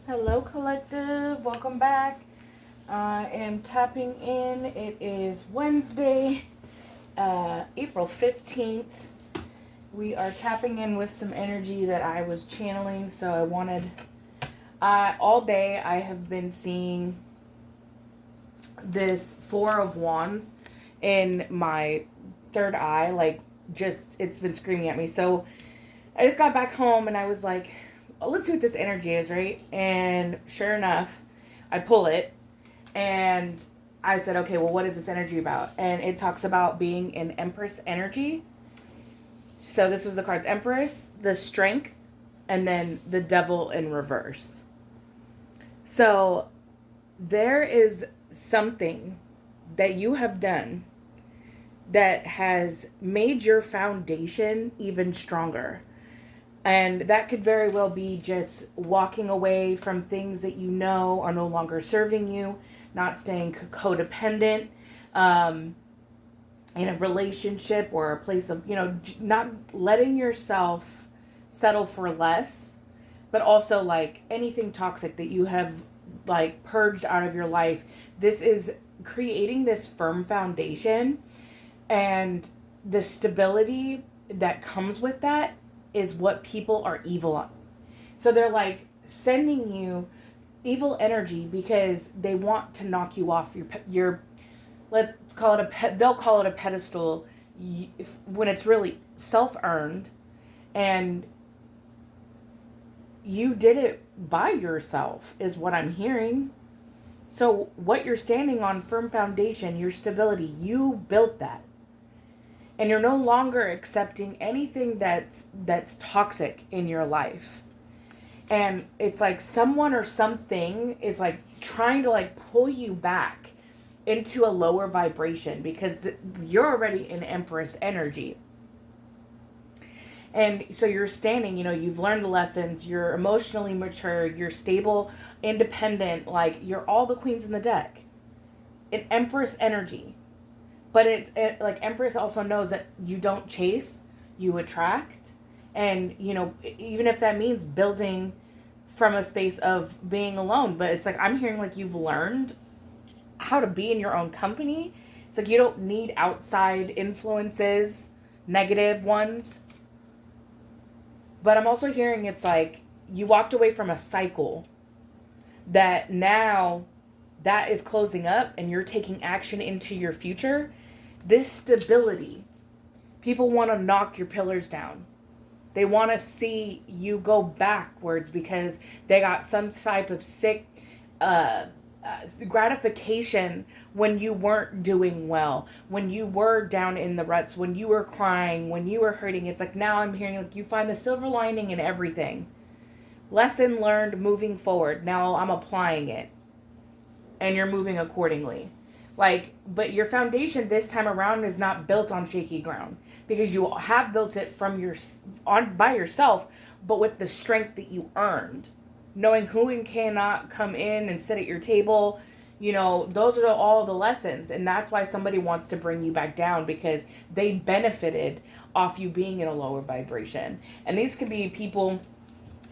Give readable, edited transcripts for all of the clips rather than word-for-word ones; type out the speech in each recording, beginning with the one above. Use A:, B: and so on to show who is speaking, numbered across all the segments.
A: Hello, collective. Welcome back. I am tapping in. It is Wednesday, April 15th. We are tapping in with some energy that I was channeling. So I wanted, all day, I have been seeing this Four of Wands in my third eye. Like, just, it's been screaming at me. So I just got back home and I was like, let's see what this energy is, right? And sure enough, I pull it and I said, okay, well, what is this energy about? And it talks about being an Empress energy. So this was the cards Empress, the Strength, and then the Devil in reverse. So there is something that you have done that has made your foundation even stronger. And that could very well be just walking away from things that you know are no longer serving you, not staying codependent in a relationship or a place of, not letting yourself settle for less, but also like anything toxic that you have like purged out of your life. This is creating this firm foundation, and the stability that comes with that is what people are evil on. So they're like sending you evil energy because they want to knock you off your let's call it they'll call it a pedestal when it's really self-earned, and you did it by yourself is what I'm hearing. So what you're standing on, firm foundation, your stability, you built that. And you're no longer accepting anything that's toxic in your life. And it's like someone or something is like trying to like pull you back into a lower vibration because you're already in Empress energy. And so you're standing, you've learned the lessons, you're emotionally mature, you're stable, independent, like you're all the queens in the deck. In Empress energy. But it like Empress also knows that you don't chase, you attract. And, even if that means building from a space of being alone. But it's like, I'm hearing like you've learned how to be in your own company. It's like you don't need outside influences, negative ones. But I'm also hearing it's like you walked away from a cycle that now that is closing up and you're taking action into your future. This stability, people want to knock your pillars down. They want to see you go backwards because they got some type of sick gratification when you weren't doing well, when you were down in the ruts, when you were crying, when you were hurting. It's like now I'm hearing like you find the silver lining in everything. Lesson learned, moving forward. Now I'm applying it. And you're moving accordingly. Like, but your foundation this time around is not built on shaky ground because you have built it by yourself, but with the strength that you earned, knowing who and cannot come in and sit at your table. Those are all the lessons, and that's why somebody wants to bring you back down because they benefited off you being in a lower vibration. And these could be people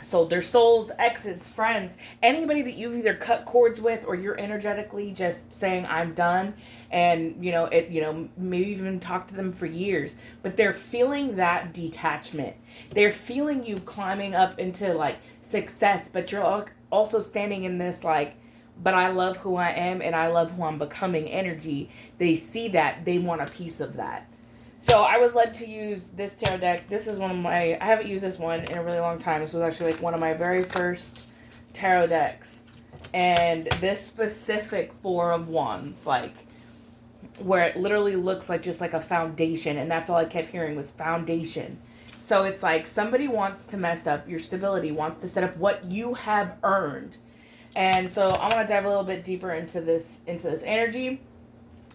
A: sold their souls, exes, friends, anybody that you've either cut cords with or you're energetically just saying I'm done, and maybe even talk to them for years, but they're feeling that detachment. They're feeling you climbing up into like success, but you're also standing in this like, but I love who I am and I love who I'm becoming energy. They see that, they want a piece of that. So I was led to use this tarot deck. This is I haven't used this one in a really long time. This was actually like one of my very first tarot decks. And this specific Four of Wands, like, where it literally looks like just like a foundation. And that's all I kept hearing was foundation. So it's like somebody wants to mess up your stability, wants to set up what you have earned. And so I want to dive a little bit deeper into this energy.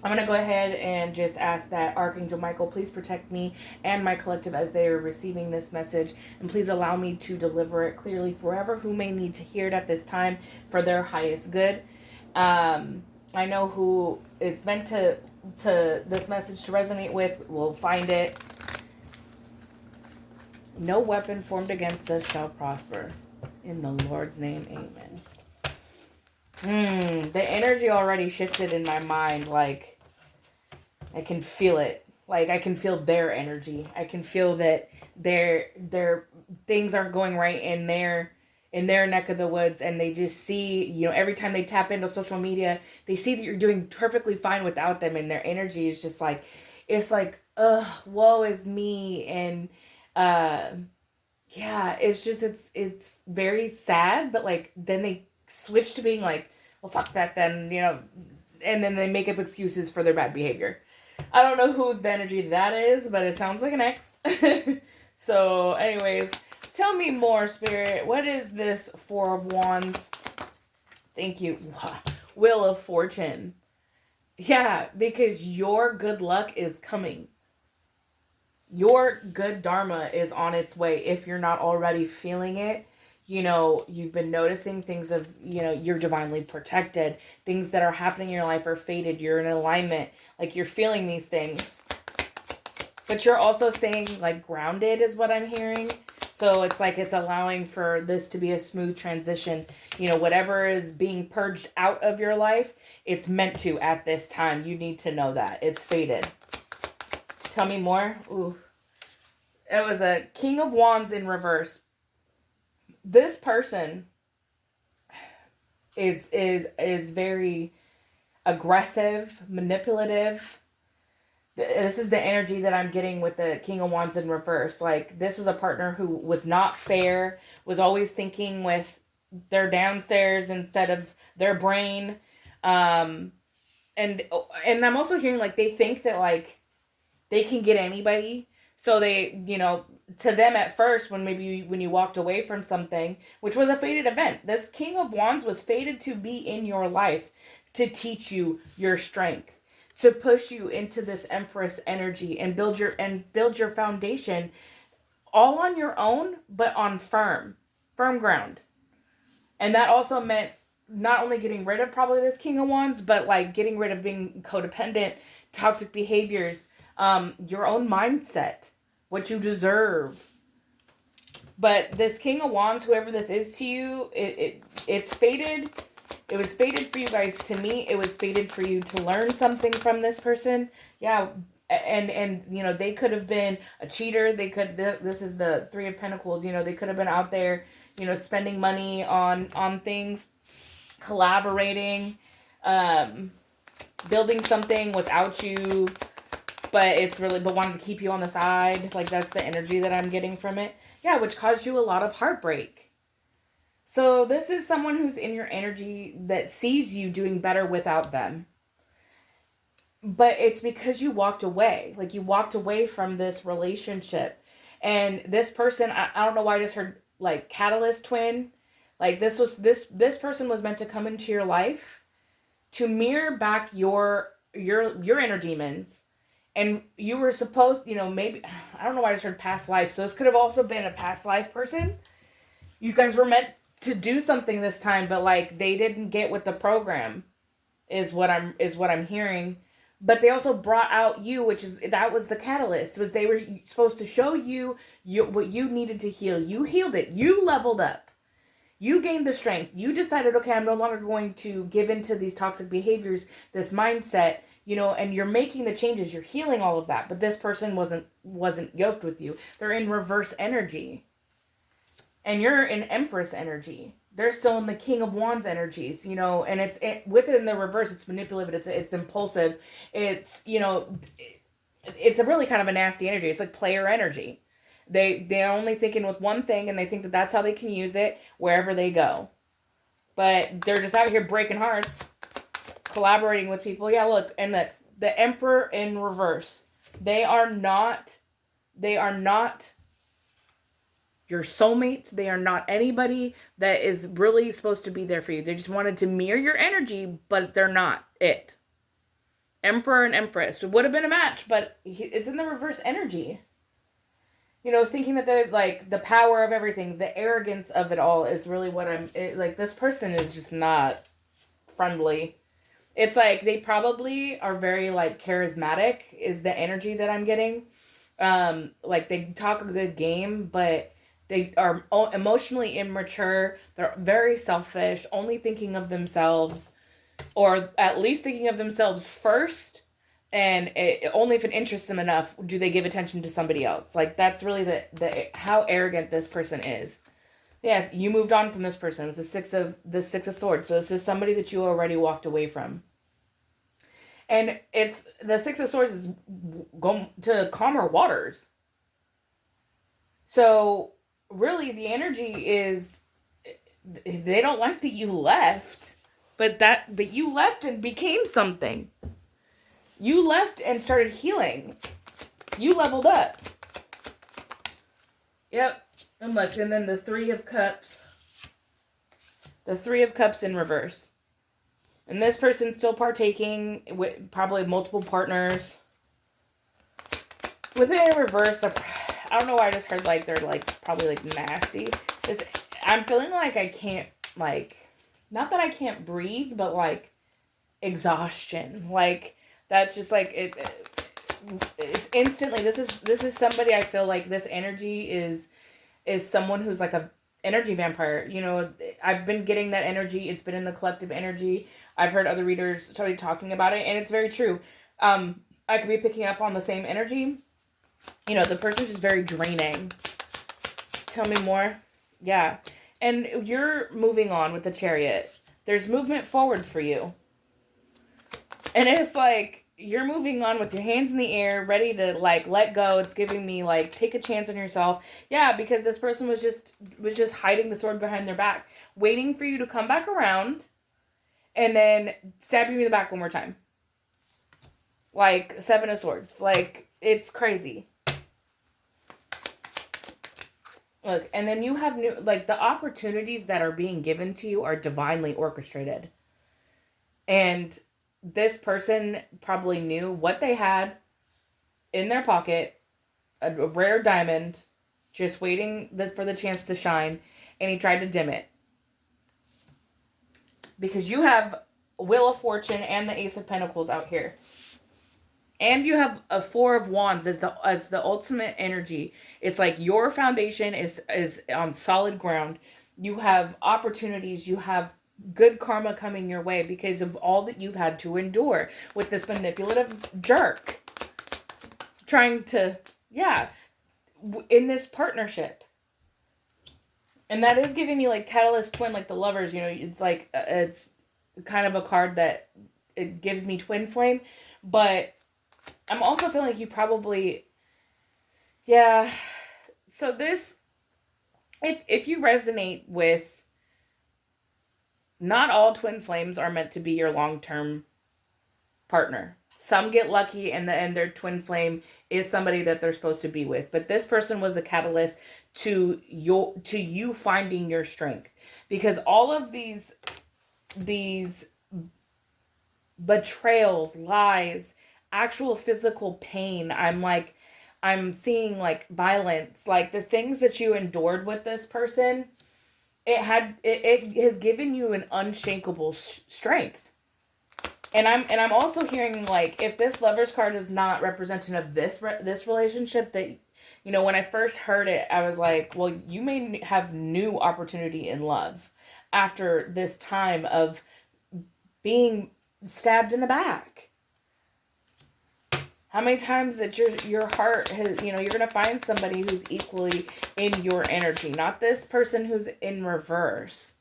A: I'm going to go ahead and just ask that Archangel Michael please protect me and my collective as they are receiving this message. And please allow me to deliver it clearly forever who may need to hear it at this time for their highest good. I know who is meant to this message to resonate with will find it. No weapon formed against us shall prosper. In the Lord's name, amen. The energy already shifted in my mind. Like, I can feel it. Like, I can feel their energy. I can feel that their things aren't going right in their neck of the woods, and they just see, every time they tap into social media, they see that you're doing perfectly fine without them, and their energy is just like, it's like, ugh, woe is me. And yeah, it's just, it's very sad, but like then they switch to being like, well, fuck that then, and then they make up excuses for their bad behavior. I don't know whose the energy that is, but it sounds like an ex. So anyways, tell me more, Spirit. What is this Four of Wands? Thank you. Wheel of Fortune. Yeah, because your good luck is coming. Your good dharma is on its way if you're not already feeling it. You've been noticing things of, you're divinely protected. Things that are happening in your life are fated. You're in alignment. Like, you're feeling these things. But you're also staying, like, grounded is what I'm hearing. So it's like it's allowing for this to be a smooth transition. Whatever is being purged out of your life, it's meant to at this time. You need to know that. It's fated. Tell me more. Ooh. It was a King of Wands in reverse. This person is very aggressive, manipulative. This is the energy that I'm getting with the King of Wands in reverse. Like, this was a partner who was not fair, was always thinking with their downstairs instead of their brain. And I'm also hearing, like, they think that, like, they can get anybody. So they, to them at first, when you walked away from something, which was a fated event, this King of Wands was fated to be in your life to teach you your strength, to push you into this Empress energy and build your foundation all on your own, but on firm ground. And that also meant not only getting rid of probably this King of Wands, but like getting rid of being codependent, toxic behaviors, your own mindset, what you deserve. But this King of Wands, whoever this is to you, it's fated. It was fated for you guys to meet. It was fated for you to learn something from this person. Yeah. And they could have been a cheater. This is the Three of Pentacles. They could have been out there, spending money on things, collaborating, building something without you, but wanted to keep you on the side. Like, that's the energy that I'm getting from it. Yeah, which caused you a lot of heartbreak. So this is someone who's in your energy that sees you doing better without them. But it's because you walked away. Like, you walked away from this relationship. And this person, I don't know why I just heard, like, catalyst twin. Like, this person was meant to come into your life to mirror back your inner demons. And you were supposed, maybe, I don't know why I just heard past life. So this could have also been a past life person. You guys were meant to do something this time, but like they didn't get with the program is what I'm hearing. But they also brought out you, that was the catalyst. Was they were supposed to show you what you needed to heal. You healed it. You leveled up. You gained the strength. You decided, okay, I'm no longer going to give into these toxic behaviors, this mindset, and you're making the changes. You're healing all of that. But this person wasn't yoked with you. They're in reverse energy. And you're in Empress energy. They're still in the King of Wands energies, and within the reverse, it's manipulative, it's impulsive, it's, it's a really kind of a nasty energy. It's like player energy. They're only thinking with one thing, and they think that that's how they can use it wherever they go. But they're just out here breaking hearts, collaborating with people. Yeah, look, and the Emperor in reverse. They are not your soulmate. They are not anybody that is really supposed to be there for you. They just wanted to mirror your energy, but they're not it. Emperor and Empress. It would have been a match, but it's in the reverse energy. Thinking that they're like the power of everything, the arrogance of it all is really what this person is just not friendly. It's like they probably are very like charismatic is the energy that I'm getting. Like they talk a good game, but They are emotionally immature. They're very selfish, only thinking of themselves, or at least thinking of themselves first. And only if it interests them enough do they give attention to somebody else. Like, that's really the how arrogant this person is. Yes, you moved on from this person. It was the six of swords. So this is somebody that you already walked away from. And it's the six of swords is going to calmer waters. So really the energy is, they don't like that you left, but you left and became something. You left and started healing. You leveled up. Yep. And look, and then the Three of Cups. The Three of Cups in reverse. And this person's still partaking with probably multiple partners. With it in reverse, I don't know why I just heard like they're like probably like nasty. I'm feeling like I can't, like, not that I can't breathe, but like exhaustion. Like, that's just like it's instantly, this is somebody, I feel like this energy is someone who's like a energy vampire. You know, I've been getting that energy. It's been in the collective energy. I've heard other readers started talking about it, and it's very true. I could be picking up on the same energy. You know, the person's just very draining. Tell me more. Yeah. And you're moving on with the Chariot. There's movement forward for you. And it's like, you're moving on with your hands in the air, ready to like let go. It's giving me like, take a chance on yourself. Yeah, because this person was just hiding the sword behind their back, waiting for you to come back around and then stab you in the back one more time. Like Seven of Swords. Like, it's crazy. Look, and then you have new, like, the opportunities that are being given to you are divinely orchestrated. And this person probably knew what they had in their pocket, a rare diamond, just waiting for the chance to shine, and he tried to dim it. Because you have Wheel of Fortune and the Ace of Pentacles out here. And you have a Four of Wands as the ultimate energy. It's like your foundation is on solid ground. You have opportunities. You have good karma coming your way because of all that you've had to endure with this manipulative jerk. Trying to, yeah, in this partnership. And that is giving me like Catalyst Twin, like the Lovers. You know, it's like, it's kind of a card that it gives me twin flame. But I'm also feeling like you probably, yeah. So this, if you resonate with, not all twin flames are meant to be your long-term partner. Some get lucky and their twin flame is somebody that they're supposed to be with. But this person was a catalyst to you finding your strength. Because all of these betrayals, lies, actual physical pain, I'm seeing like violence, like the things that you endured with this person, it has given you an unshakable strength. And I'm also hearing like, if this Lovers card is not representative of this relationship, that, you know, when I first heard it, I was like, well, you may have new opportunity in love after this time of being stabbed in the back. How many times that your heart has, you know, you're going to find somebody who's equally in your energy, not this person who's in reverse.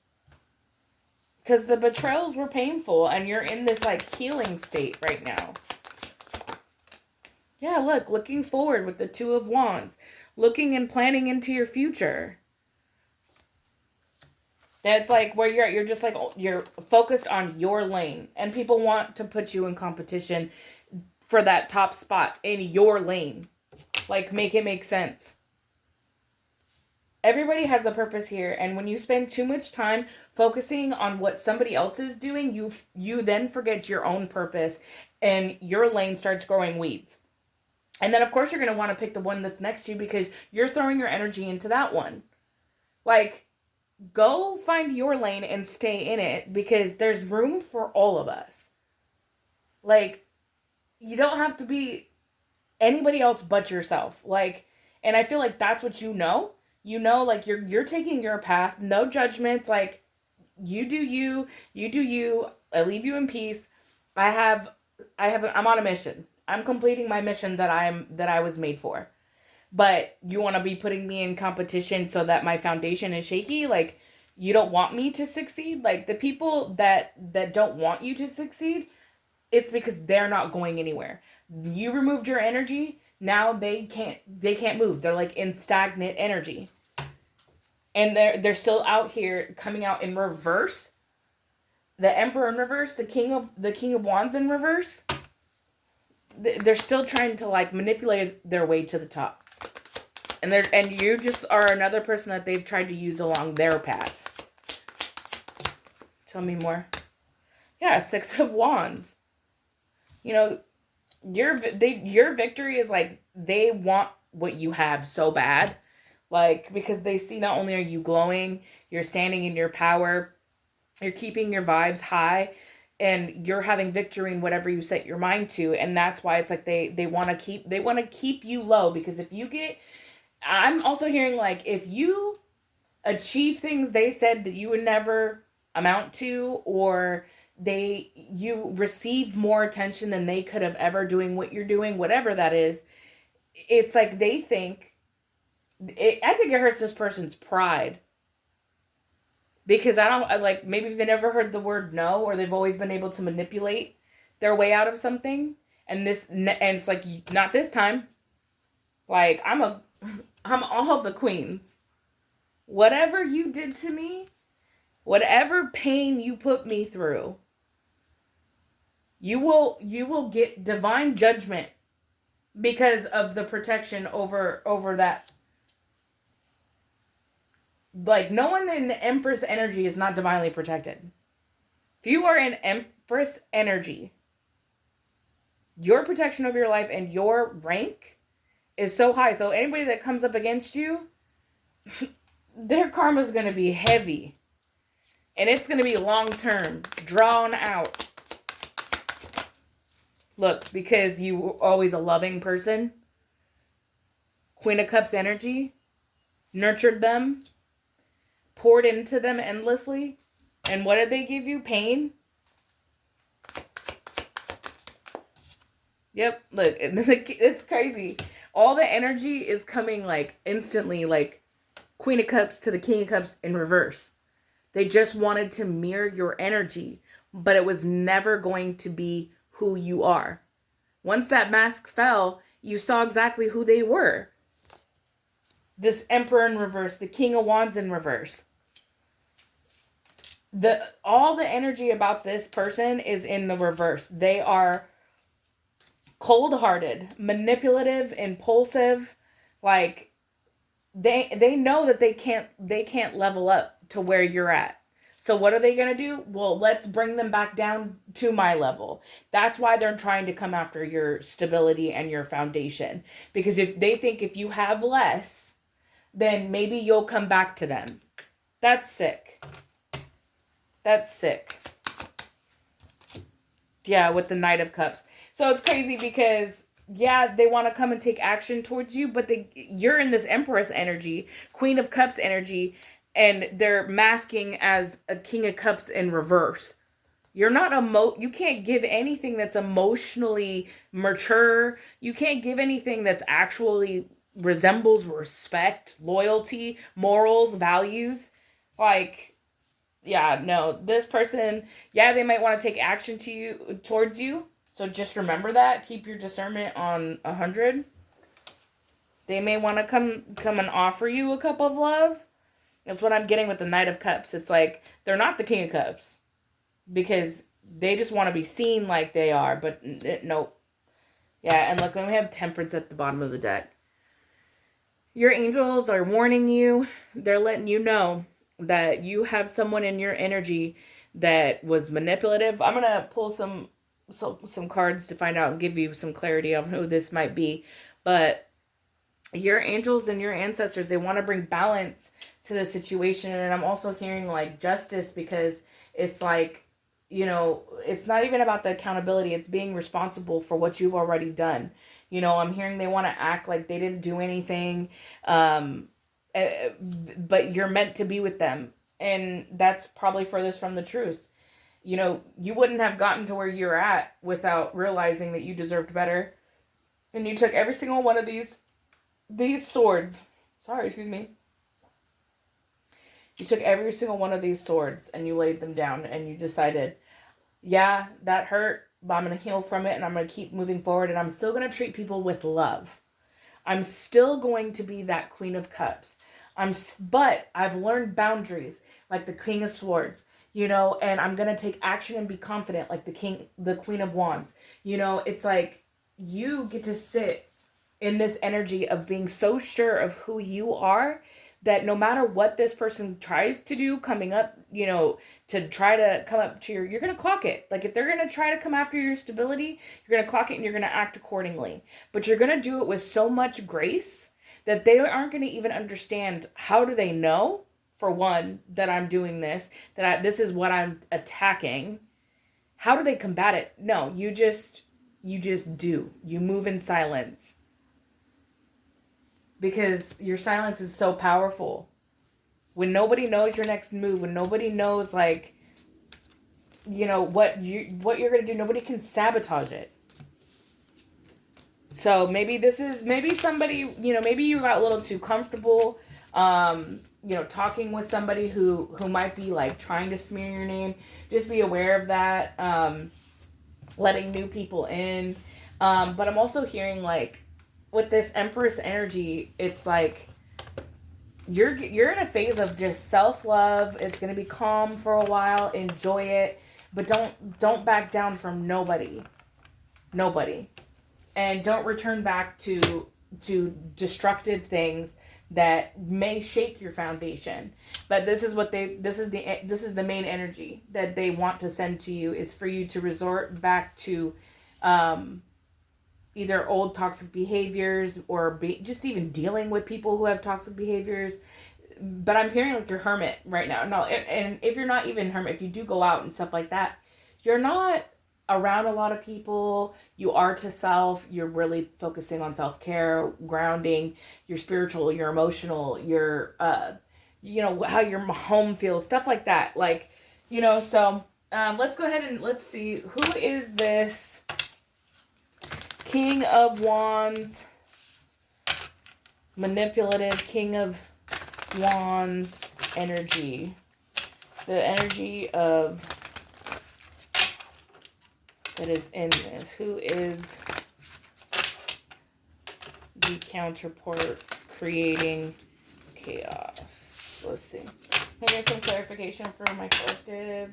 A: Because the betrayals were painful and you're in this like healing state right now. Yeah, look, looking forward with the Two of Wands, looking and planning into your future. That's like where you're just like, you're focused on your lane, and people want to put you in competition for that top spot in your lane. Like, make it make sense. Everybody has a purpose here, and when you spend too much time focusing on what somebody else is doing, you then forget your own purpose, and your lane starts growing weeds. And then, of course, you're going to want to pick the one that's next to you because you're throwing your energy into that one. Like, go find your lane and stay in it because there's room for all of us. Like, you don't have to be anybody else but yourself. Like, and I feel like that's what you know. You know, like you're taking your path, no judgments, like you do you, you do you. I leave you in peace. I have I'm on a mission. I'm completing my mission that I was made for. But you want to be putting me in competition so that my foundation is shaky? Like you don't want me to succeed? Like the people that don't want you to succeed, it's because they're not going anywhere. You removed your energy, now they can't move. They're like in stagnant energy. And they're still out here coming out in reverse. The Emperor in reverse, the King of Wands in reverse. They're still trying to like manipulate their way to the top. And you just are another person that they've tried to use along their path. Tell me more. Yeah, Six of Wands. You know, your victory is like they want what you have so bad, like because they see not only are you glowing, you're standing in your power, you're keeping your vibes high, and you're having victory in whatever you set your mind to, and that's why it's like they want to keep you low, because if you get, I'm also hearing like if you achieve things they said that you would never amount to, or you receive more attention than they could have ever doing what you're doing, whatever that is, it's like they think I think it hurts this person's pride, because I like maybe they never heard the word no, or they've always been able to manipulate their way out of something, and it's like not this time. Like I'm all the queens. Whatever you did to me, whatever pain you put me through, you will get divine judgment because of the protection over that. Like no one in the Empress energy is not divinely protected. If you are in Empress energy, your protection over your life and your rank is so high. So anybody that comes up against you, their karma is going to be heavy. And it's going to be long term, drawn out. Look, because you were always a loving person, Queen of Cups energy, nurtured them, poured into them endlessly. And what did they give you? Pain? Yep, look, it's crazy. All the energy is coming like instantly, like Queen of Cups to the King of Cups in reverse. They just wanted to mirror your energy, but it was never going to be who you are. Once that mask fell, you saw exactly who they were. This Emperor in reverse, the King of Wands in reverse. All the energy about this person is in the reverse. They are cold-hearted, manipulative, impulsive, like they know that they can't level up to where you're at. So what are they going to do? Well, let's bring them back down to my level. That's why they're trying to come after your stability and your foundation. Because if they think if you have less, then maybe you'll come back to them. That's sick. That's sick. Yeah, with the Knight of Cups. So it's crazy because, yeah, they want to come and take action towards you, but you're in this Empress energy, Queen of Cups energy, and they're masking as a King of Cups in reverse. You're not you can't give anything that's emotionally mature. You can't give anything that's actually resembles respect, loyalty, morals, values. Like, yeah, no, this person, yeah, they might want to take action towards you. So just remember that. Keep your discernment on 100. They may want to come and offer you a cup of love. That's what I'm getting with the Knight of Cups. It's like they're not the King of Cups because they just want to be seen like they are, but nope. Yeah, and look, when we have Temperance at the bottom of the deck, your angels are warning you. They're letting you know that you have someone in your energy that was manipulative. I'm gonna pull some cards to find out and give you some clarity on who this might be, but your angels and your ancestors, they want to bring balance to the situation. And I'm also hearing like justice, because it's like, you know, it's not even about the accountability, it's being responsible for what you've already done. You know, I'm hearing they want to act like they didn't do anything, and but you're meant to be with them. And that's probably furthest from the truth. You know, you wouldn't have gotten to where you're at without realizing that you deserved better. And you took every single one of these swords. Sorry, excuse me. You took every single one of these swords and you laid them down and you decided, yeah, that hurt, but I'm going to heal from it and I'm going to keep moving forward and I'm still going to treat people with love. I'm still going to be that Queen of Cups. But I've learned boundaries like the King of Swords, you know, and I'm going to take action and be confident like the Queen of Wands. You know, it's like you get to sit in this energy of being so sure of who you are that no matter what this person tries to do coming up, you know, to try to come up to you're going to clock it. Like if they're going to try to come after your stability, you're going to clock it and you're going to act accordingly. But you're going to do it with so much grace that they aren't going to even understand how do they know, for one, that I'm doing this, this is what I'm attacking. How do they combat it? No, you just do. You move in silence. Because your silence is so powerful. When nobody knows your next move, when nobody knows, like, you know, what you're going to do, nobody can sabotage it. So maybe somebody, you know, maybe you got a little too comfortable, you know, talking with somebody who might be, like, trying to smear your name. Just be aware of that. Letting new people in. But I'm also hearing, like, with this Empress energy, it's like you're in a phase of just self-love. It's going to be calm for a while. Enjoy it, but don't back down from nobody. And don't return back to destructive things that may shake your foundation. But this is the main energy that they want to send to you, is for you to resort back to either old toxic behaviors or just even dealing with people who have toxic behaviors. But I'm hearing like you're hermit right now. No, and if you're not even hermit, if you do go out and stuff like that, you're not around a lot of people. You are to self. You're really focusing on self-care, grounding, your spiritual, your emotional, your, you know, how your home feels, stuff like that. Like, you know, so let's go ahead and let's see. Who is this King of Wands, manipulative King of Wands energy? The energy of that is in this. Who is the counterpart creating chaos? Let's see. Can I get some clarification for my collective?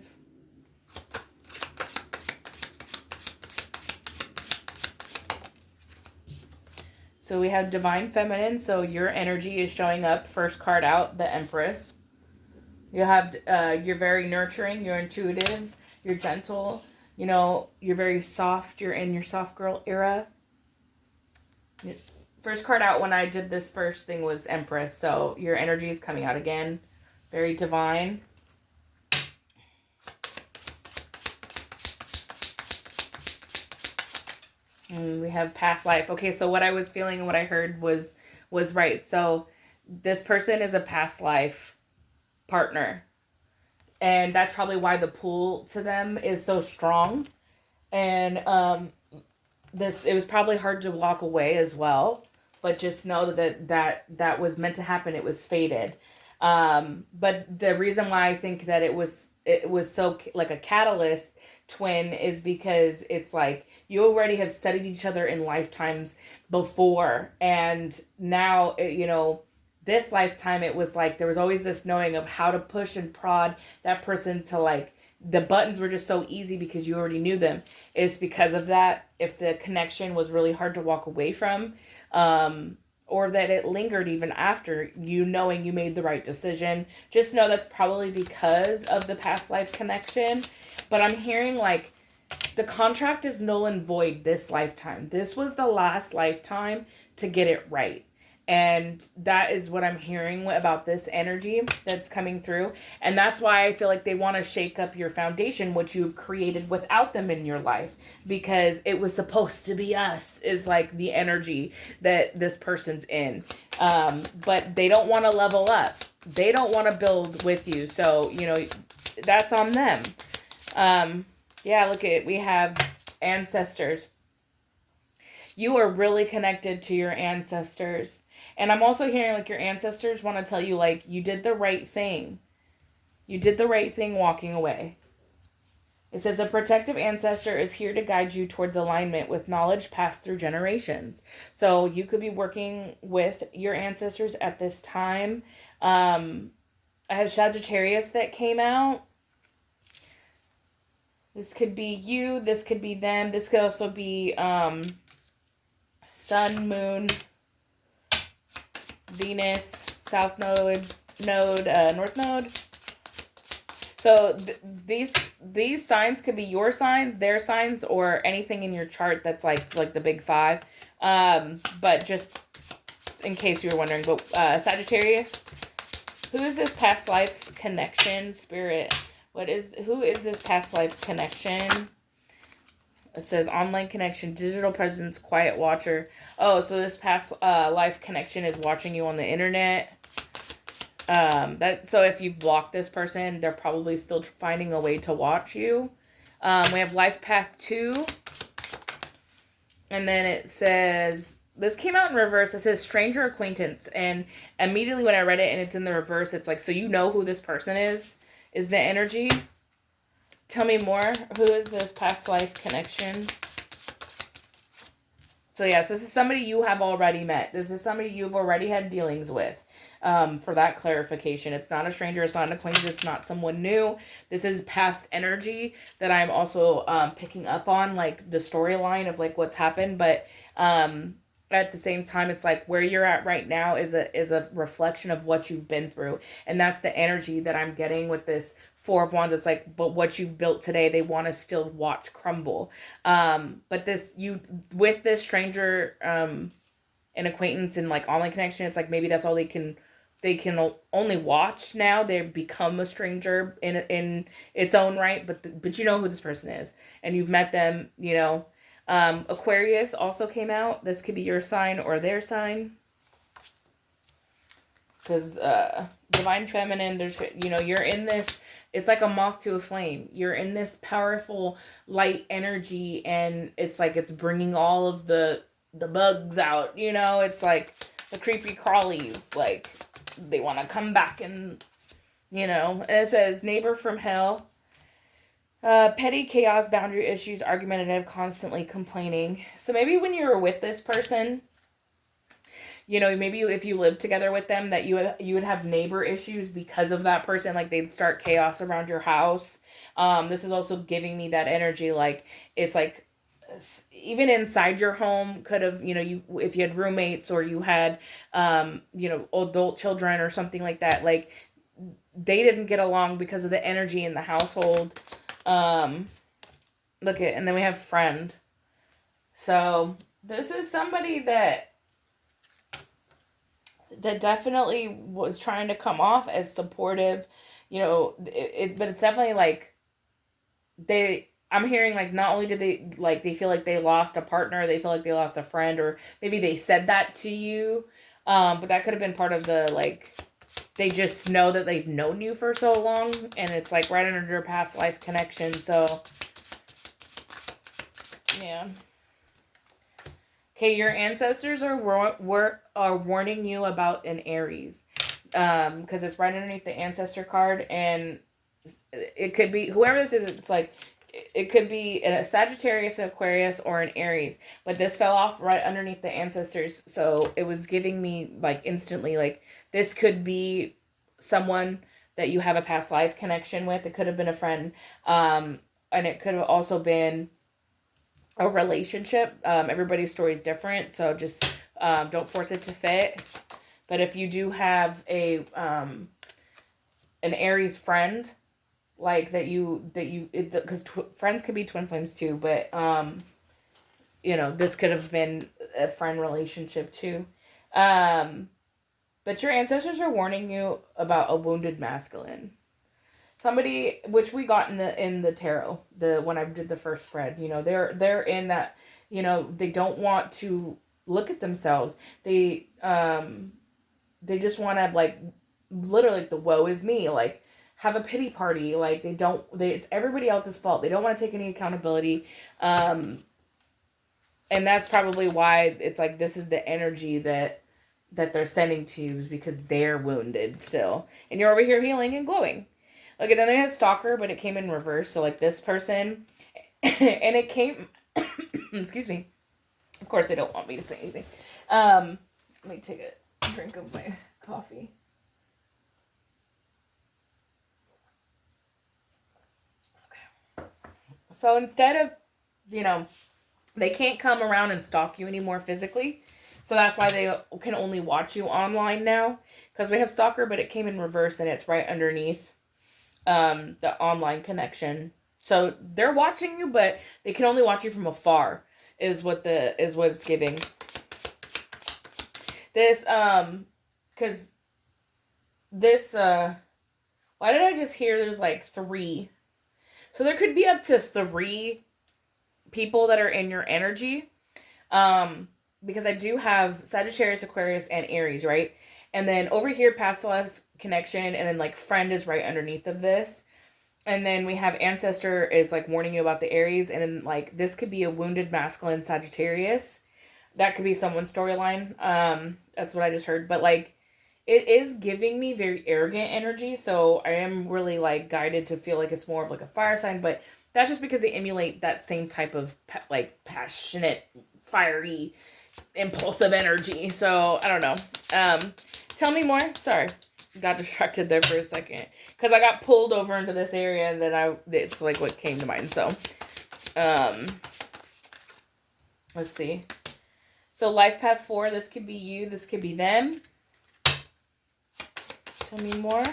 A: So we have Divine Feminine. So your energy is showing up. First card out, the Empress. You have, you're very nurturing. You're intuitive. You're gentle. You know, you're very soft. You're in your soft girl era. First card out when I did this first thing was Empress. So your energy is coming out again. Very divine. And we have past life. Okay, so what I was feeling and what I heard was right. So this person is a past life partner. And that's probably why the pull to them is so strong. And it was probably hard to walk away as well. But just know that was meant to happen. It was fated. But the reason why I think that it was so like a catalyst twin is because it's like you already have studied each other in lifetimes before, and now you know, this lifetime it was like there was always this knowing of how to push and prod that person to, like, the buttons were just so easy because you already knew them. It's because of that, if the connection was really hard to walk away from, or that it lingered even after you knowing you made the right decision, just know that's probably because of the past life connection. But I'm hearing like the contract is null and void this lifetime. This was the last lifetime to get it right. And that is what I'm hearing about this energy that's coming through. And that's why I feel like they want to shake up your foundation, what you've created without them in your life, because it was supposed to be us, is like the energy that this person's in. But they don't want to level up. They don't want to build with you. So, that's on them. Yeah, look at, we have ancestors. You are really connected to your ancestors. And I'm also hearing like your ancestors want to tell you like you did the right thing. You did the right thing walking away. It says a protective ancestor is here to guide you towards alignment with knowledge passed through generations. So you could be working with your ancestors at this time. I have Sagittarius that came out. This could be you. This could be them. This could also be Sun, Moon, Venus, South Node, North Node. So these signs could be your signs, their signs, or anything in your chart that's like the big five. But just in case you were wondering, but Sagittarius, who is this past life connection? Spirit, who is this past life connection? It says online connection, digital presence, quiet watcher. Oh, so this past life connection is watching you on the internet. So if you've blocked this person, they're probably still finding a way to watch you. We have life path 2. And then it says, this came out in reverse. It says stranger acquaintance. And immediately when I read it and it's in the reverse, it's like, so you know who this person is the energy. Tell me more. Who is this past life connection? So yes, this is somebody you have already met. This is somebody you've already had dealings with. For that clarification, it's not a stranger, it's not an acquaintance, it's not someone new. This is past energy that I'm also picking up on, like the storyline of like what's happened. But at the same time, it's like where you're at right now is a reflection of what you've been through, and that's the energy that I'm getting with this Four of Wands. It's like, but what you've built today, they want to still watch crumble. But with this stranger an acquaintance and like online connection, it's like maybe that's all they can only watch now. They become a stranger in its own right, but you know who this person is, and you've met them. Aquarius also came out. This could be your sign or their sign, because divine feminine, there's you're in this. It's like a moth to a flame. You're in this powerful light energy, and it's like it's bringing all of the bugs out. It's like the creepy crawlies, like they want to come back, and and it says neighbor from hell, petty chaos, boundary issues, argumentative, constantly complaining. So maybe when you were with this person, maybe if you lived together with them, that you would have neighbor issues because of that person. Like they'd start chaos around your house. This is also giving me that energy. Like it's like even inside your home could have, if you had roommates or you had, adult children or something like that, like they didn't get along because of the energy in the household. And then we have friend. So this is somebody that definitely was trying to come off as supportive, but it's definitely like I'm hearing like not only did they feel like they lost a partner, they feel like they lost a friend, or maybe they said that to you, but that could have been part of the like they just know that they've known you for so long, and it's like right under your past life connection. So yeah. Okay, your ancestors are warning you about an Aries, because it's right underneath the ancestor card, and it could be whoever this is. It's like it could be a Sagittarius, Aquarius, or an Aries, but this fell off right underneath the ancestors, so it was giving me like instantly like this could be someone that you have a past life connection with. It could have been a friend, and it could have also been a relationship. Everybody's story is different, so just don't force it to fit. But if you do have an Aries friend, like because friends could be twin flames too, but this could have been a friend relationship too. Um, but your ancestors are warning you about a wounded masculine. Somebody, which we got in the tarot, the when I did the first spread, they're in that, they don't want to look at themselves. They just want to, like, literally, like, the woe is me, like, have a pity party, like, it's everybody else's fault. They don't want to take any accountability. And that's probably why it's like this is the energy that they're sending to you, is because they're wounded still, and you're over here healing and glowing. Okay, then they had stalker, but it came in reverse. So, like, this person, and it came, excuse me. Of course, they don't want me to say anything. Let me take a drink of my coffee. Okay. So instead of, they can't come around and stalk you anymore physically. So that's why they can only watch you online now. Because we have stalker, but it came in reverse, and it's right underneath the online connection. So they're watching you, but they can only watch you from afar, is what it's giving. This because this why did I just hear there's like 3? So there could be up to 3 people that are in your energy. Because I do have Sagittarius, Aquarius, and Aries, right? And then over here, past life connection, and then, like, friend is right underneath of this. And then we have ancestor is, like, warning you about the Aries, and then, like, this could be a wounded masculine Sagittarius. That could be someone's storyline. That's what I just heard. But, like, it is giving me very arrogant energy, so I am really, like, guided to feel like it's more of, like, a fire sign, but that's just because they emulate that same type of, like, passionate, fiery, impulsive energy. So I don't know. Tell me more. Sorry, got distracted there for a second because I got pulled over into this area, and then it's like what came to mind. So let's see. So life path 4, this could be you, this could be them. Tell me more.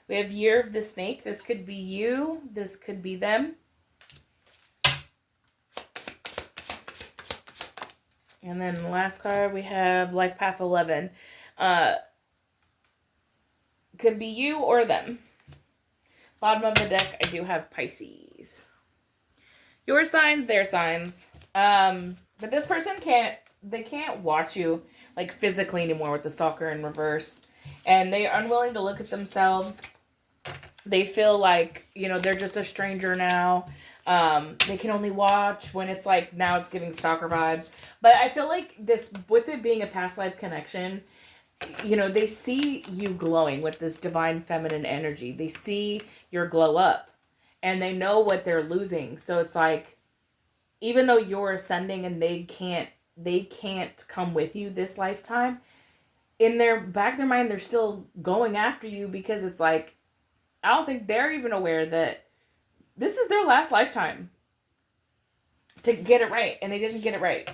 A: We have year of the snake, this could be you, this could be them. And then the last card, we have Life Path 11. Could be you or them. Bottom of the deck, I do have Pisces. Your signs, their signs. But this person they can't watch you, like, physically anymore with the stalker in reverse. And they are unwilling to look at themselves. They feel like, they're just a stranger now. They can only watch when it's like, now it's giving stalker vibes. But I feel like this, with it being a past life connection, they see you glowing with this divine feminine energy. They see your glow up, and they know what they're losing. So it's like, even though you're ascending and they can't come with you this lifetime, in their back of their mind, they're still going after you, because it's like, I don't think they're even aware that this is their last lifetime to get it right, and they didn't get it right.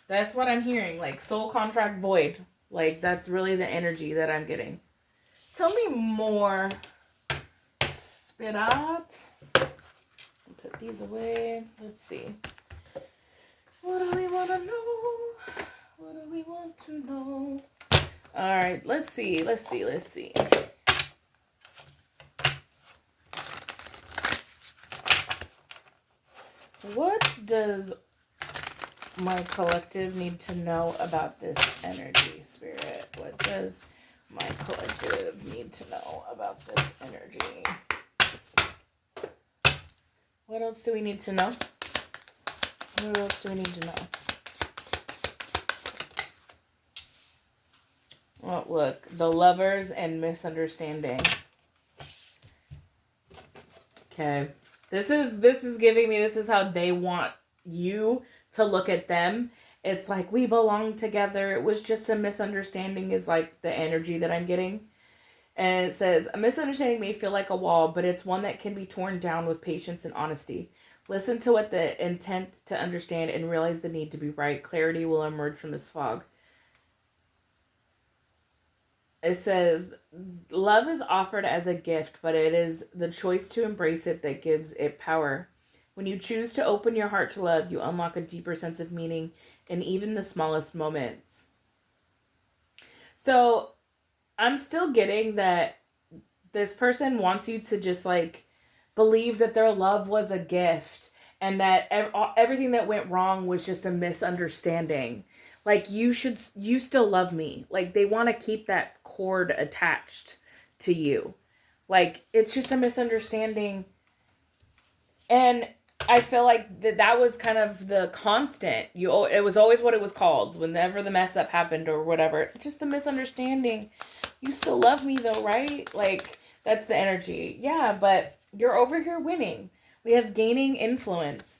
A: That's what I'm hearing, like soul contract void. Like, that's really the energy that I'm getting. Tell me more, Spirit. Put these away. Let's see. What do we want to know? What do we want to know? All right, let's see. What does my collective need to know about this energy, Spirit? What does my collective need to know about this energy? What else do we need to know? What else do we need to know? Oh, look, the lovers and misunderstanding. Okay. This is giving me, this is how they want you to look at them. It's like, we belong together. It was just a misunderstanding, is like the energy that I'm getting. And it says, a misunderstanding may feel like a wall, but it's one that can be torn down with patience and honesty. Listen to what the intent to understand and realize the need to be right. Clarity will emerge from this fog. It says, love is offered as a gift, but it is the choice to embrace it that gives it power. When you choose to open your heart to love, you unlock a deeper sense of meaning in even the smallest moments. So I'm still getting that this person wants you to just like believe that their love was a gift and that everything that went wrong was just a misunderstanding. Like you still love me. Like they want to keep that cord attached to you. Like it's just a misunderstanding. And I feel like that was kind of the constant. It was always what it was called whenever the mess up happened or whatever. Just a misunderstanding. You still love me though, right? Like that's the energy. Yeah, but you're over here winning. We have gaining influence.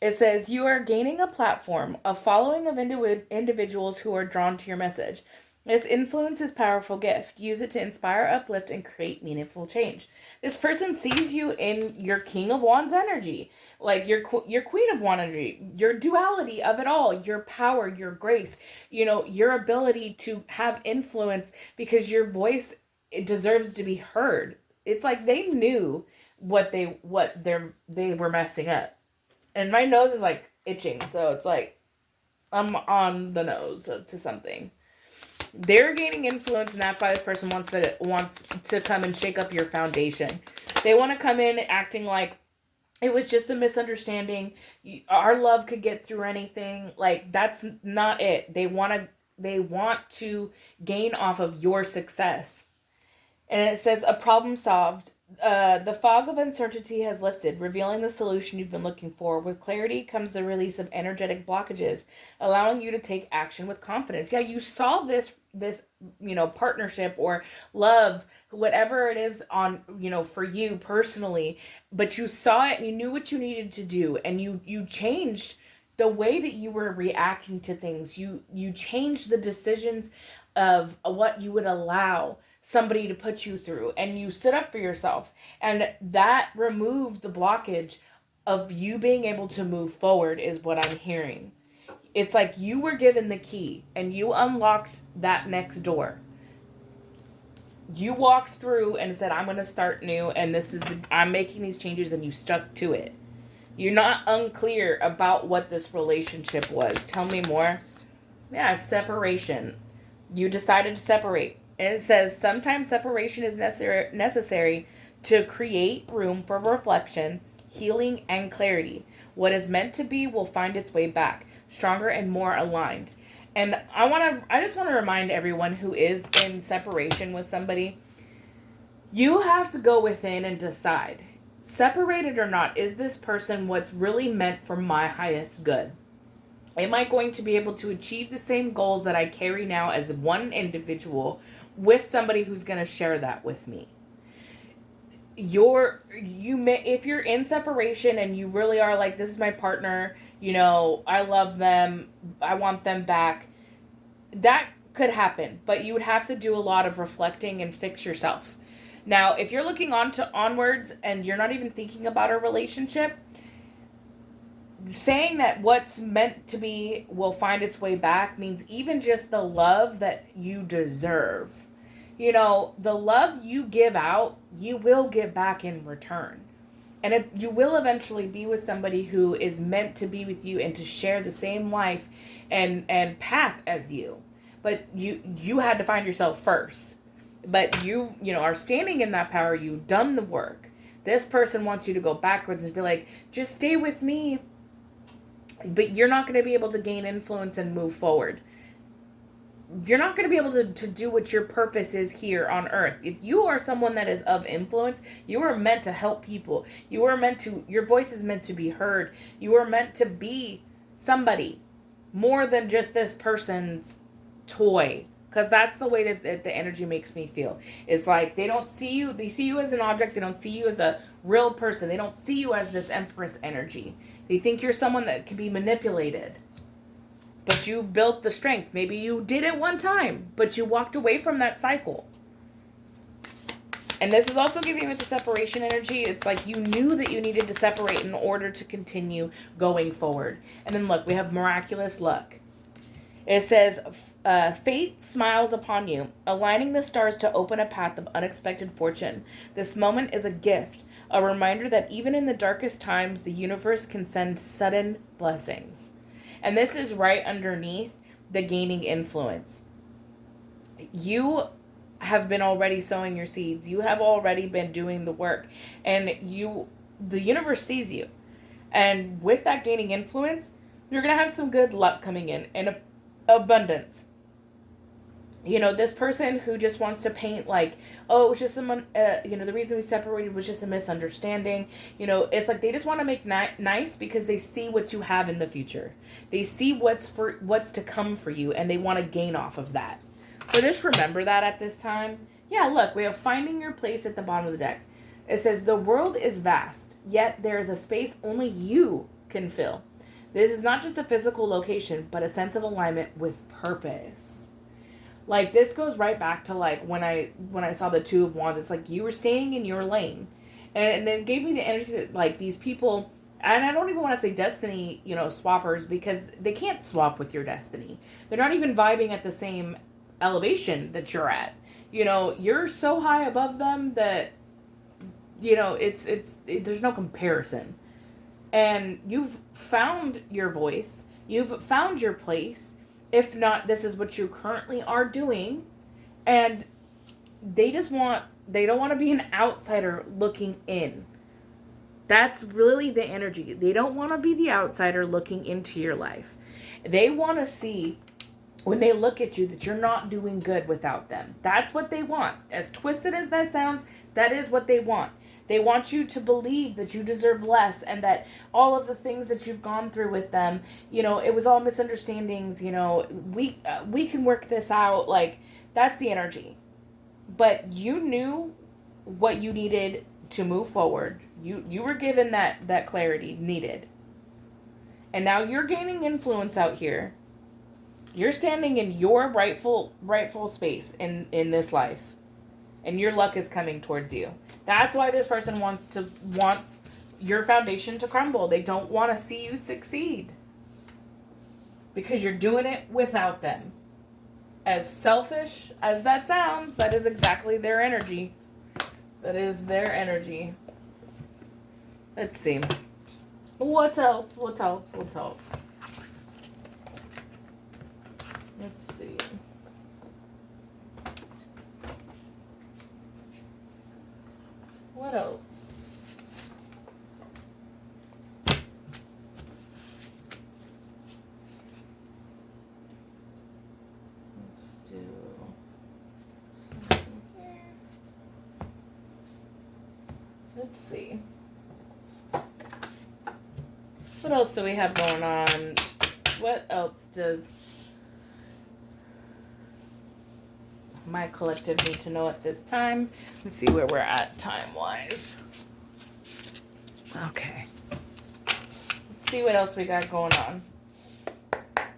A: It says you are gaining a platform, a following of individuals who are drawn to your message. This influence is a powerful gift. Use it to inspire, uplift, and create meaningful change. This person sees you in your King of Wands energy, like your Queen of Wands energy, your duality of it all, your power, your grace, your ability to have influence because your voice, it deserves to be heard. It's like they knew what they were messing up. And my nose is like itching, so it's like I'm on the nose to something. They're gaining influence, and that's why this person wants to come and shake up your foundation. They want to come in acting like it was just a misunderstanding. Our love could get through anything. Like that's not it. They want to gain off of your success. And it says a problem solved. The fog of uncertainty has lifted, revealing the solution you've been looking for. With clarity comes the release of energetic blockages, allowing you to take action with confidence. Yeah, you saw this partnership or love, whatever it is on, for you personally, but you saw it and you knew what you needed to do, and you changed the way that you were reacting to things. You changed the decisions of what you would allow somebody to put you through, and you stood up for yourself, and that removed the blockage of you being able to move forward is what I'm hearing. It's like you were given the key and you unlocked that next door. You walked through and said, I'm going to start new, and I'm making these changes, and you stuck to it. You're not unclear about what this relationship was. Tell me more. Yeah, separation. You decided to separate. And it says sometimes separation is necessary to create room for reflection, healing, and clarity. What is meant to be will find its way back, stronger and more aligned. And I just want to remind everyone who is in separation with somebody, you have to go within and decide, separated or not, is this person what's really meant for my highest good? Am I going to be able to achieve the same goals that I carry now as one individual with somebody who's going to share that with me? If you're in separation and you really are like, this is my partner, I love them, I want them back, that could happen, but you would have to do a lot of reflecting and fix yourself. Now, if you're looking onwards and you're not even thinking about a relationship, saying that what's meant to be will find its way back means even just the love that you deserve. The love you give out, you will get back in return. And you will eventually be with somebody who is meant to be with you and to share the same life and path as you. But you had to find yourself first. But you are standing in that power. You've done the work. This person wants you to go backwards and be like, just stay with me. But you're not going to be able to gain influence and move forward. You're not going to be able to do what your purpose is here on earth. If you are someone that is of influence, you are meant to help people. Your voice is meant to be heard. You are meant to be somebody more than just this person's toy. Because that's the way that the energy makes me feel. It's like they don't see you. They see you as an object. They don't see you as a real person. They don't see you as this Empress energy. They think you're someone that can be manipulated. But you've built the strength. Maybe you did it one time, but you walked away from that cycle. And this is also giving with the separation energy. It's like you knew that you needed to separate in order to continue going forward. And then look, we have miraculous luck. It says, fate smiles upon you, aligning the stars to open a path of unexpected fortune. This moment is a gift, A reminder that even in the darkest times, the universe can send sudden blessings. And this is right underneath the gaining influence. You have been already sowing your seeds. You have already been doing the work. And the universe sees you. And with that gaining influence, you're going to have some good luck coming in abundance. You know, this person who just wants to paint like, oh, it was just someone, the reason we separated was just a misunderstanding. You know, it's like they just want to make nice because they see what you have in the future. They see what's to come for you, and they want to gain off of that. So just remember that at this time. Yeah, look, we have finding your place at the bottom of the deck. It says, the world is vast, yet there is a space only you can fill. This is not just a physical location, but a sense of alignment with purpose. Like, this goes right back to, like, when I saw the Two of Wands. It's like you were staying in your lane. And it gave me the energy that, like, these people, and I don't even want to say destiny, swappers, because they can't swap with your destiny. They're not even vibing at the same elevation that you're at. You're so high above them that, there's no comparison. And you've found your voice. You've found your place. If not, this is what you currently are doing. And they don't want to be an outsider looking in. That's really the energy. They don't want to be the outsider looking into your life. They want to see, when they look at you, that you're not doing good without them. That's what they want. As twisted as that sounds, that is what they want. They want you to believe that you deserve less, and that all of the things that you've gone through with them, it was all misunderstandings, we can work this out. Like, that's the energy. But you knew what you needed to move forward. You were given that clarity needed. And now you're gaining influence out here. You're standing in your rightful space in this life. And your luck is coming towards you. That's why this person wants your foundation to crumble. They don't want to see you succeed. Because you're doing it without them. As selfish as that sounds, that is exactly their energy. That is their energy. Let's see. What else? Let's see. What else? Let's do something here. Let's see. What else do we have going on? What else does my collective need to know at this time? Let's see where we're at time-wise. Okay. Let's see what else we got going on.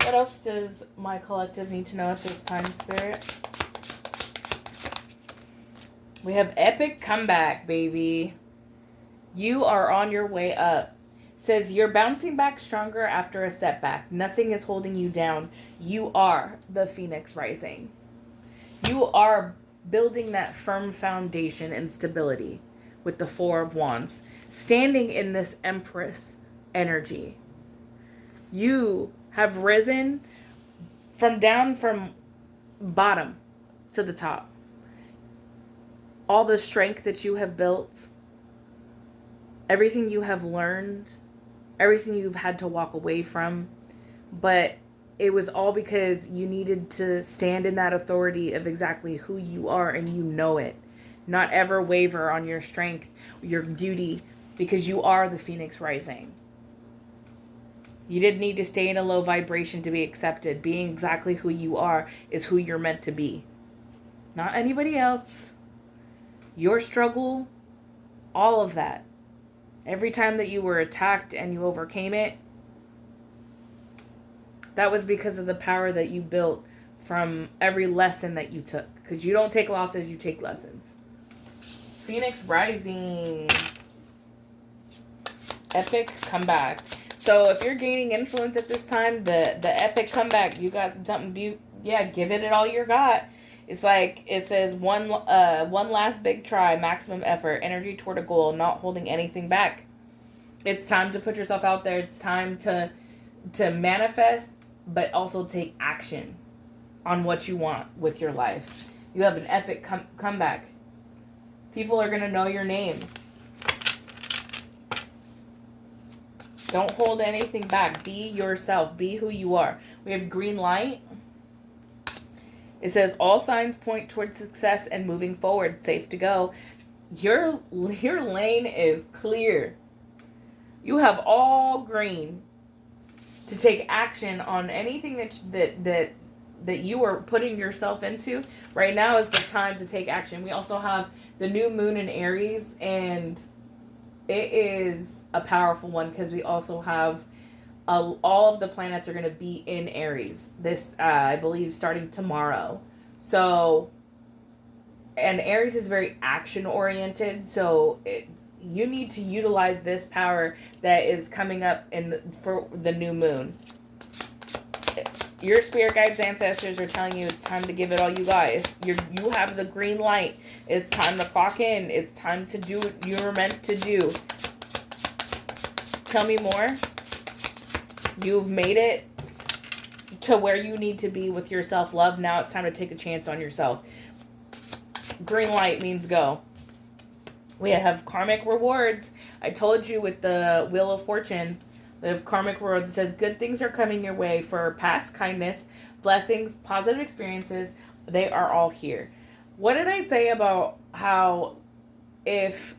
A: What else does my collective need to know at this time, Spirit? We have epic comeback, baby. You are on your way up. Says you're bouncing back stronger after a setback. Nothing is holding you down. You are the Phoenix rising. You are building that firm foundation and stability with the Four of Wands, standing in this Empress energy. You have risen from bottom to the top. All the strength that you have built, everything you have learned, everything you've had to walk away from, but it was all because you needed to stand in that authority of exactly who you are, and you know it. Not ever waver on your strength, your duty, because you are the Phoenix rising. You didn't need to stay in a low vibration to be accepted. Being exactly who you are is who you're meant to be. Not anybody else. Your struggle, all of that. Every time that you were attacked and you overcame it, that was because of the power that you built from every lesson that you took. Because you don't take losses, you take lessons. Phoenix rising. Epic comeback. So if you're gaining influence at this time, the epic comeback, you got something, give it all you got. It's like, it says one last big try, maximum effort, energy toward a goal, not holding anything back. It's time to put yourself out there. It's time to manifest, but also take action on what you want with your life. You have an epic comeback. People are going to know your name. Don't hold anything back. Be yourself. Be who you are. We have green light. It says all signs point towards success and moving forward. Safe to go. Your lane is clear. You have all green to take action on anything that you are putting yourself into. Right now is the time to take action. We also have the new moon in Aries, and it is a powerful one because we also have all of the planets are going to be in Aries. This, I believe, starting tomorrow. So, and Aries is very action oriented. So you need to utilize this power that is coming up for the new moon. Your spirit guides, ancestors are telling you it's time to give it all you got. You have the green light. It's time to clock in. It's time to do what you're meant to do. Tell me more. You've made it to where you need to be with your self-love. Now it's time to take a chance on yourself. Green light means go. We have karmic rewards. I told you with the Wheel of Fortune, the karmic rewards, it says good things are coming your way for past kindness, blessings, positive experiences. They are all here. What did I say about how if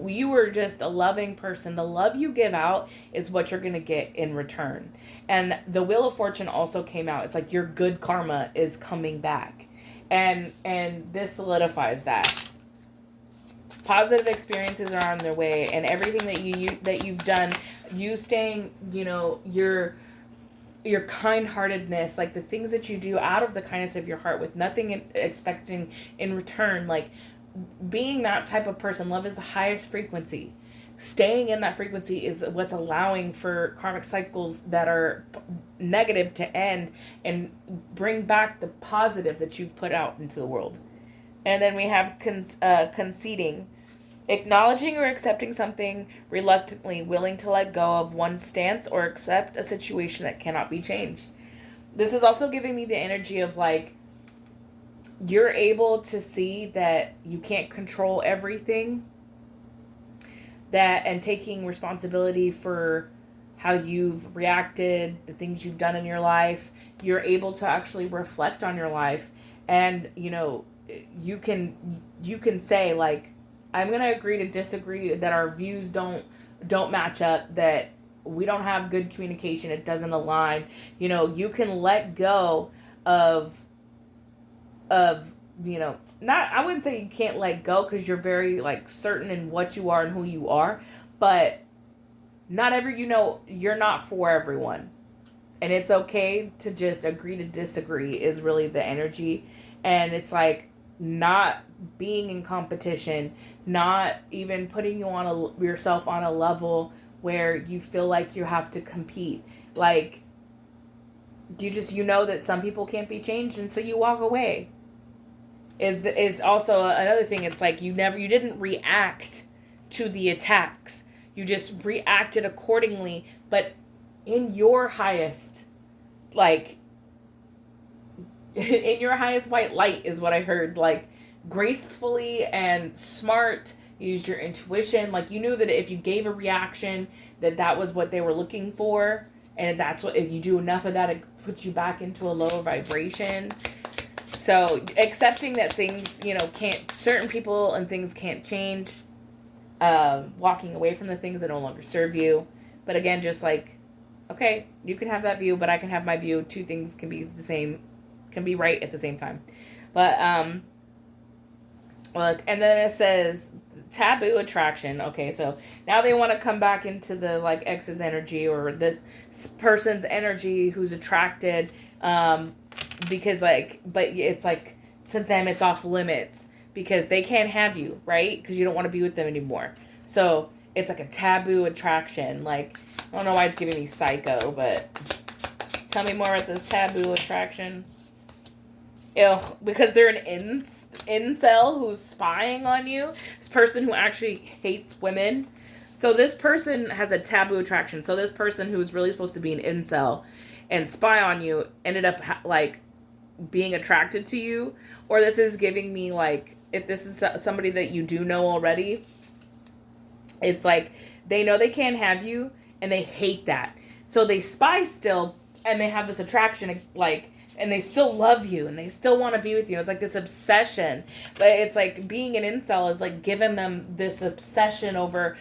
A: you were just a loving person, the love you give out is what you're going to get in return. And the Wheel of Fortune also came out. It's like your good karma is coming back. And this solidifies that. Positive experiences are on their way, and everything that you've done, you staying, your kind-heartedness, like the things that you do out of the kindness of your heart with nothing expecting in return, like being that type of person. Love is the highest frequency. Staying in that frequency is what's allowing for karmic cycles that are negative to end and bring back the positive that you've put out into the world. And then we have conceding. Acknowledging or accepting something reluctantly, willing to let go of one's stance or accept a situation that cannot be changed. This is also giving me the energy of like, you're able to see that you can't control everything, and taking responsibility for how you've reacted, the things you've done in your life. You're able to actually reflect on your life, and you can say like, I'm going to agree to disagree, that our views don't match up, that we don't have good communication, it doesn't align. You can let go of not, I wouldn't say you can't let go because you're very like certain in what you are and who you are, but you're not for everyone. And it's okay to just agree to disagree is really the energy. And it's like, not being in competition, not even putting yourself on a level where you feel like you have to compete. Like, you know that some people can't be changed, and so you walk away. Is also another thing. It's like you didn't react to the attacks. You just reacted accordingly, but in your highest, like, in your highest white light is what I heard. Like, gracefully and smart, you used your intuition. Like, you knew that if you gave a reaction, that was what they were looking for, and that's what, if you do enough of that, it puts you back into a lower vibration. So accepting that things certain people and things can't change, walking away from the things that no longer serve you. But again, just like, okay, you can have that view, but I can have my view. Two things can be the same, can be right at the same time. But look, and then it says taboo attraction. Okay, so now they want to come back into the like ex's energy, or this person's energy who's attracted, because like, but it's like, to them it's off limits because they can't have you, right? Because you don't want to be with them anymore. So it's like a taboo attraction. Like, I don't know why it's giving me psycho, but tell me more about this taboo attraction. Ew, because they're an incel who's spying on you. This person who actually hates women. So this person has a taboo attraction. So this person who's really supposed to be an incel and spy on you ended up like being attracted to you. Or this is giving me like, if this is somebody that you do know already, it's like they know they can't have you and they hate that. So they spy still and they have this attraction, like, and they still love you and they still want to be with you. It's like this obsession. But it's like being an incel is like giving them this obsession over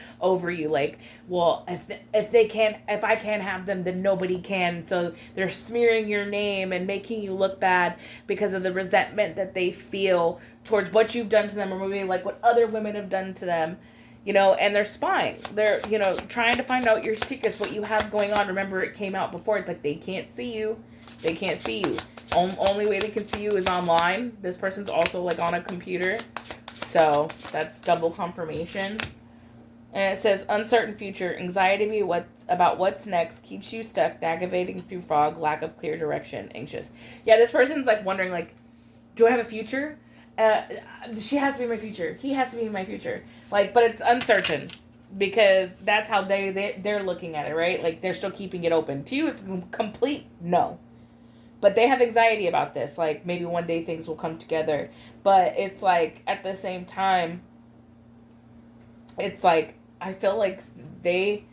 A: you. Like, well, if I can't have them, then nobody can. So they're smearing your name and making you look bad because of the resentment that they feel towards what you've done to them, or maybe like what other women have done to them. And they're spying. They're, trying to find out your secrets, what you have going on. Remember, it came out before. It's like they can't see you. They can't see you. Only way they can see you is online. This person's also like on a computer. So that's double confirmation. And it says, uncertain future, anxiety about what's next, keeps you stuck, navigating through fog, lack of clear direction, anxious. Yeah, this person's like wondering, like, do I have a future? She has to be my future. He has to be my future. Like, but it's uncertain because that's how they're looking at it, right? Like, they're still keeping it open. To you, it's complete no. But they have anxiety about this. Like, maybe one day things will come together. But it's like, at the same time, it's like, I feel like they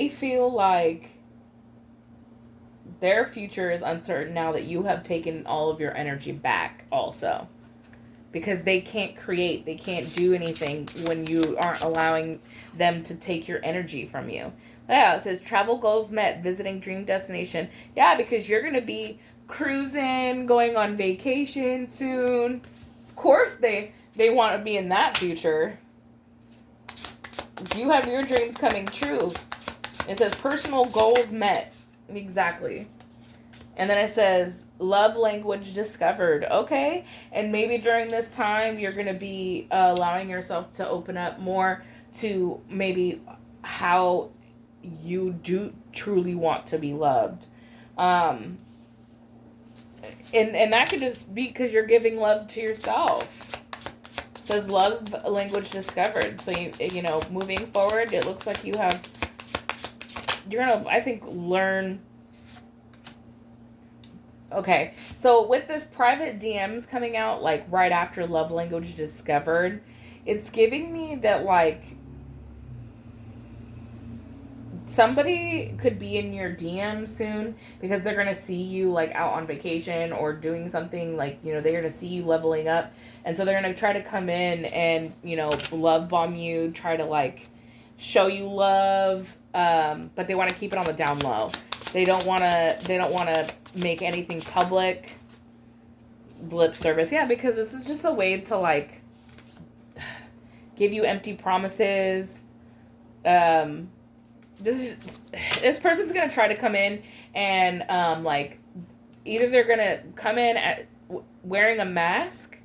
A: feel like their future is uncertain now that you have taken all of your energy back also. Because they can't create, they can't do anything when you aren't allowing them to take your energy from you. Yeah, it says travel goals met, visiting dream destination. Yeah, because you're going to be cruising, going on vacation soon. Of course they want to be in that future. You have your dreams coming true. It says personal goals met. Exactly. And then it says love language discovered. Okay. And maybe during this time, you're going to be allowing yourself to open up more to maybe how you do truly want to be loved. And that could just be because you're giving love to yourself. It says love language discovered. So, moving forward, it looks like you're going to, I think, learn. Okay, so with this private DMs coming out, like, right after love language discovered, it's giving me that, like, somebody could be in your DM soon because they're going to see you, like, out on vacation or doing something, like, they're going to see you leveling up. And so they're going to try to come in and, love bomb you, try to, like, show you love, but they want to keep it on the down low. They don't want to make anything public. Lip service. Yeah, because this is just a way to, like, give you empty promises. This person's going to try to come in and, like, either they're going to come in wearing a mask,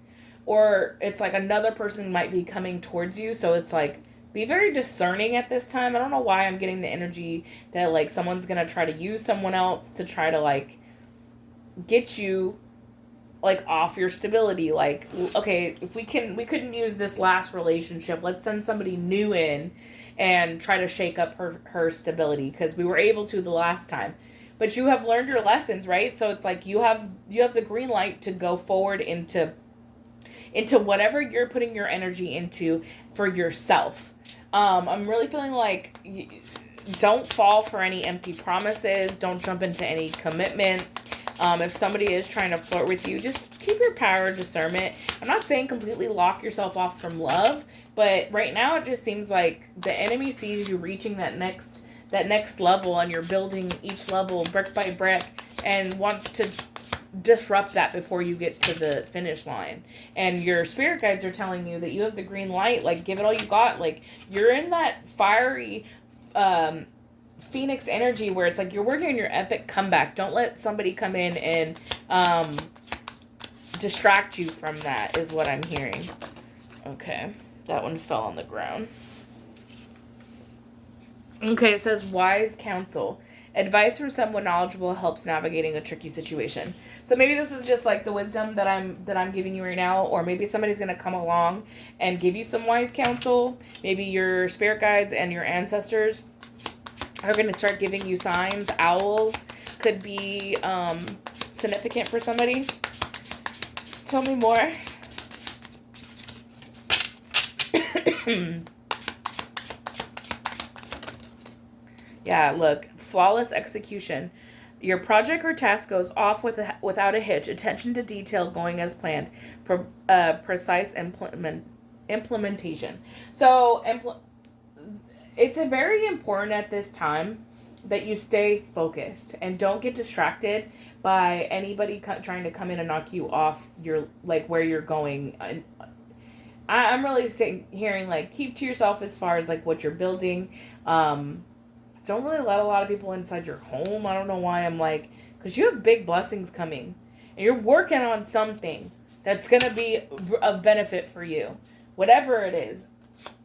A: or it's like another person might be coming towards you. So it's like, be very discerning at this time. I don't know why I'm getting the energy that, like, someone's going to try to use someone else to try to, like, get you, like, off your stability. Like, okay, if we couldn't use this last relationship, let's send somebody new in and try to shake up her stability, because we were able to the last time. But you have learned your lessons, right? So it's like you have the green light to go forward into whatever you're putting your energy into for yourself. I'm really feeling like don't fall for any empty promises. Don't jump into any commitments. If somebody is trying to flirt with you, just keep your power of discernment. I'm not saying completely lock yourself off from love, but right now it just seems like the enemy sees you reaching that next level, and you're building each level brick by brick and wants to disrupt that before you get to the finish line. And your spirit guides are telling you that you have the green light. Like, give it all you got. Like, you're in that fiery phoenix energy where it's like you're working on your epic comeback. Don't let somebody come in and distract you from that, is what I'm hearing. Okay, that one fell on the ground. Okay, it says wise counsel. Advice from someone knowledgeable helps navigating a tricky situation. So maybe this is just like the wisdom that I'm giving you right now, or maybe somebody's gonna come along and give you some wise counsel. Maybe your spirit guides and your ancestors are gonna start giving you signs. Owls could be significant for somebody. Tell me more. Yeah, look, flawless execution. Your project or task goes off without a hitch. Attention to detail going as planned. Precise implementation. So, it's a very important at this time that you stay focused and don't get distracted by anybody trying to come in and knock you off your, like, where you're going. I'm really hearing, like, keep to yourself as far as, like, what you're building. Don't really let a lot of people inside your home. I don't know why I'm like, because you have big blessings coming. And you're working on something that's going to be of benefit for you. Whatever it is.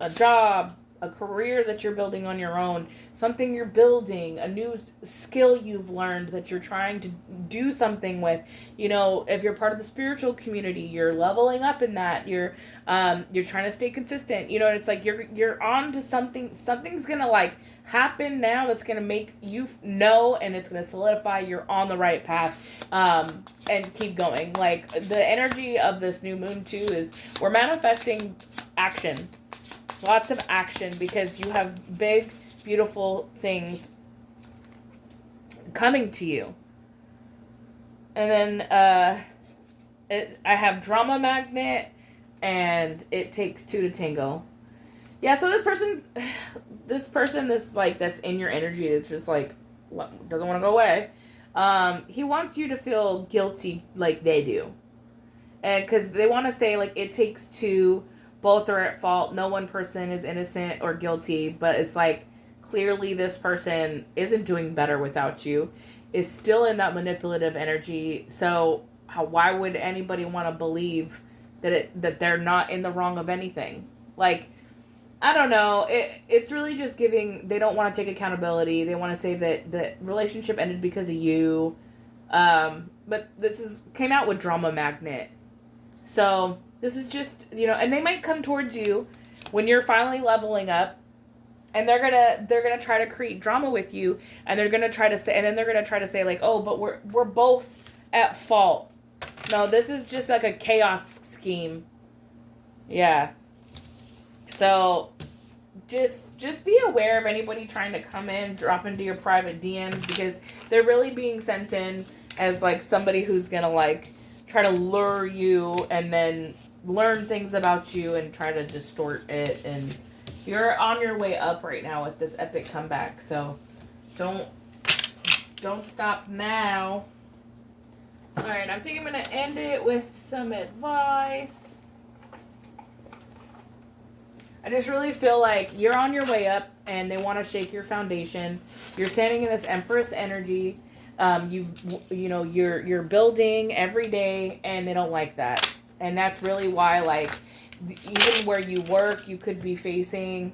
A: A job, a career that you're building on your own, something you're building, a new skill you've learned that you're trying to do something with. You know, if you're part of the spiritual community, you're leveling up in that. You're trying to stay consistent. You know, it's like you're on to something. Something's gonna like happen now that's gonna make you know, and it's gonna solidify you're on the right path. And keep going. Like, the energy of this new moon too is we're manifesting action. Lots of action, because you have big, beautiful things coming to you. And then I have drama magnet, and it takes two to tango. Yeah, so this person, that's in your energy, it's just like, doesn't want to go away. He wants you to feel guilty like they do. And because they want to say, like, it takes two. Both are at fault. No one person is innocent or guilty, but it's like clearly this person isn't doing better without you, is still in that manipulative energy. So why would anybody want to believe that they're not in the wrong of anything? Like, I don't know. It's really just giving. They don't want to take accountability. They want to say that the relationship ended because of you. But this came out with drama magnet. So this is just, and they might come towards you when you're finally leveling up, and they're gonna try to create drama with you, and they're gonna try to say, like, oh, but we're both at fault. No, this is just like a chaos scheme. Yeah. So just be aware of anybody trying to come in, drop into your private DMs, because they're really being sent in as like somebody who's gonna like try to lure you and then learn things about you and try to distort it. And you're on your way up right now with this epic comeback, so don't stop now. Alright, I think I'm gonna end it with some advice. I just really feel like you're on your way up and they want to shake your foundation. You're standing in this Empress energy. You're building every day, and they don't like that. And that's really why, like, even where you work, you could be facing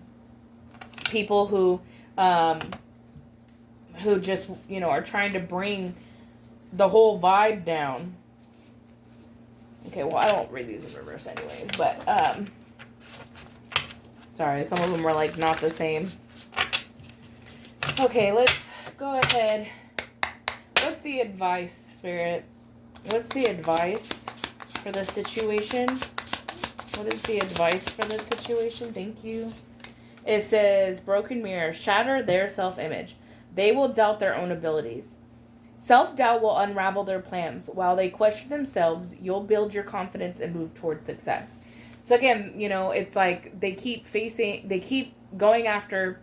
A: people who just, are trying to bring the whole vibe down. Okay, well, I don't read these in reverse anyways, but, sorry, some of them were, like, not the same. Okay, let's go ahead. What's the advice, Spirit? What's the advice for the situation? What is the advice for this situation? Thank you. It says, broken mirror, shatter their self-image. They will doubt their own abilities. Self-doubt will unravel their plans. While they question themselves, you'll build your confidence and move towards success. So again, it's like they keep going after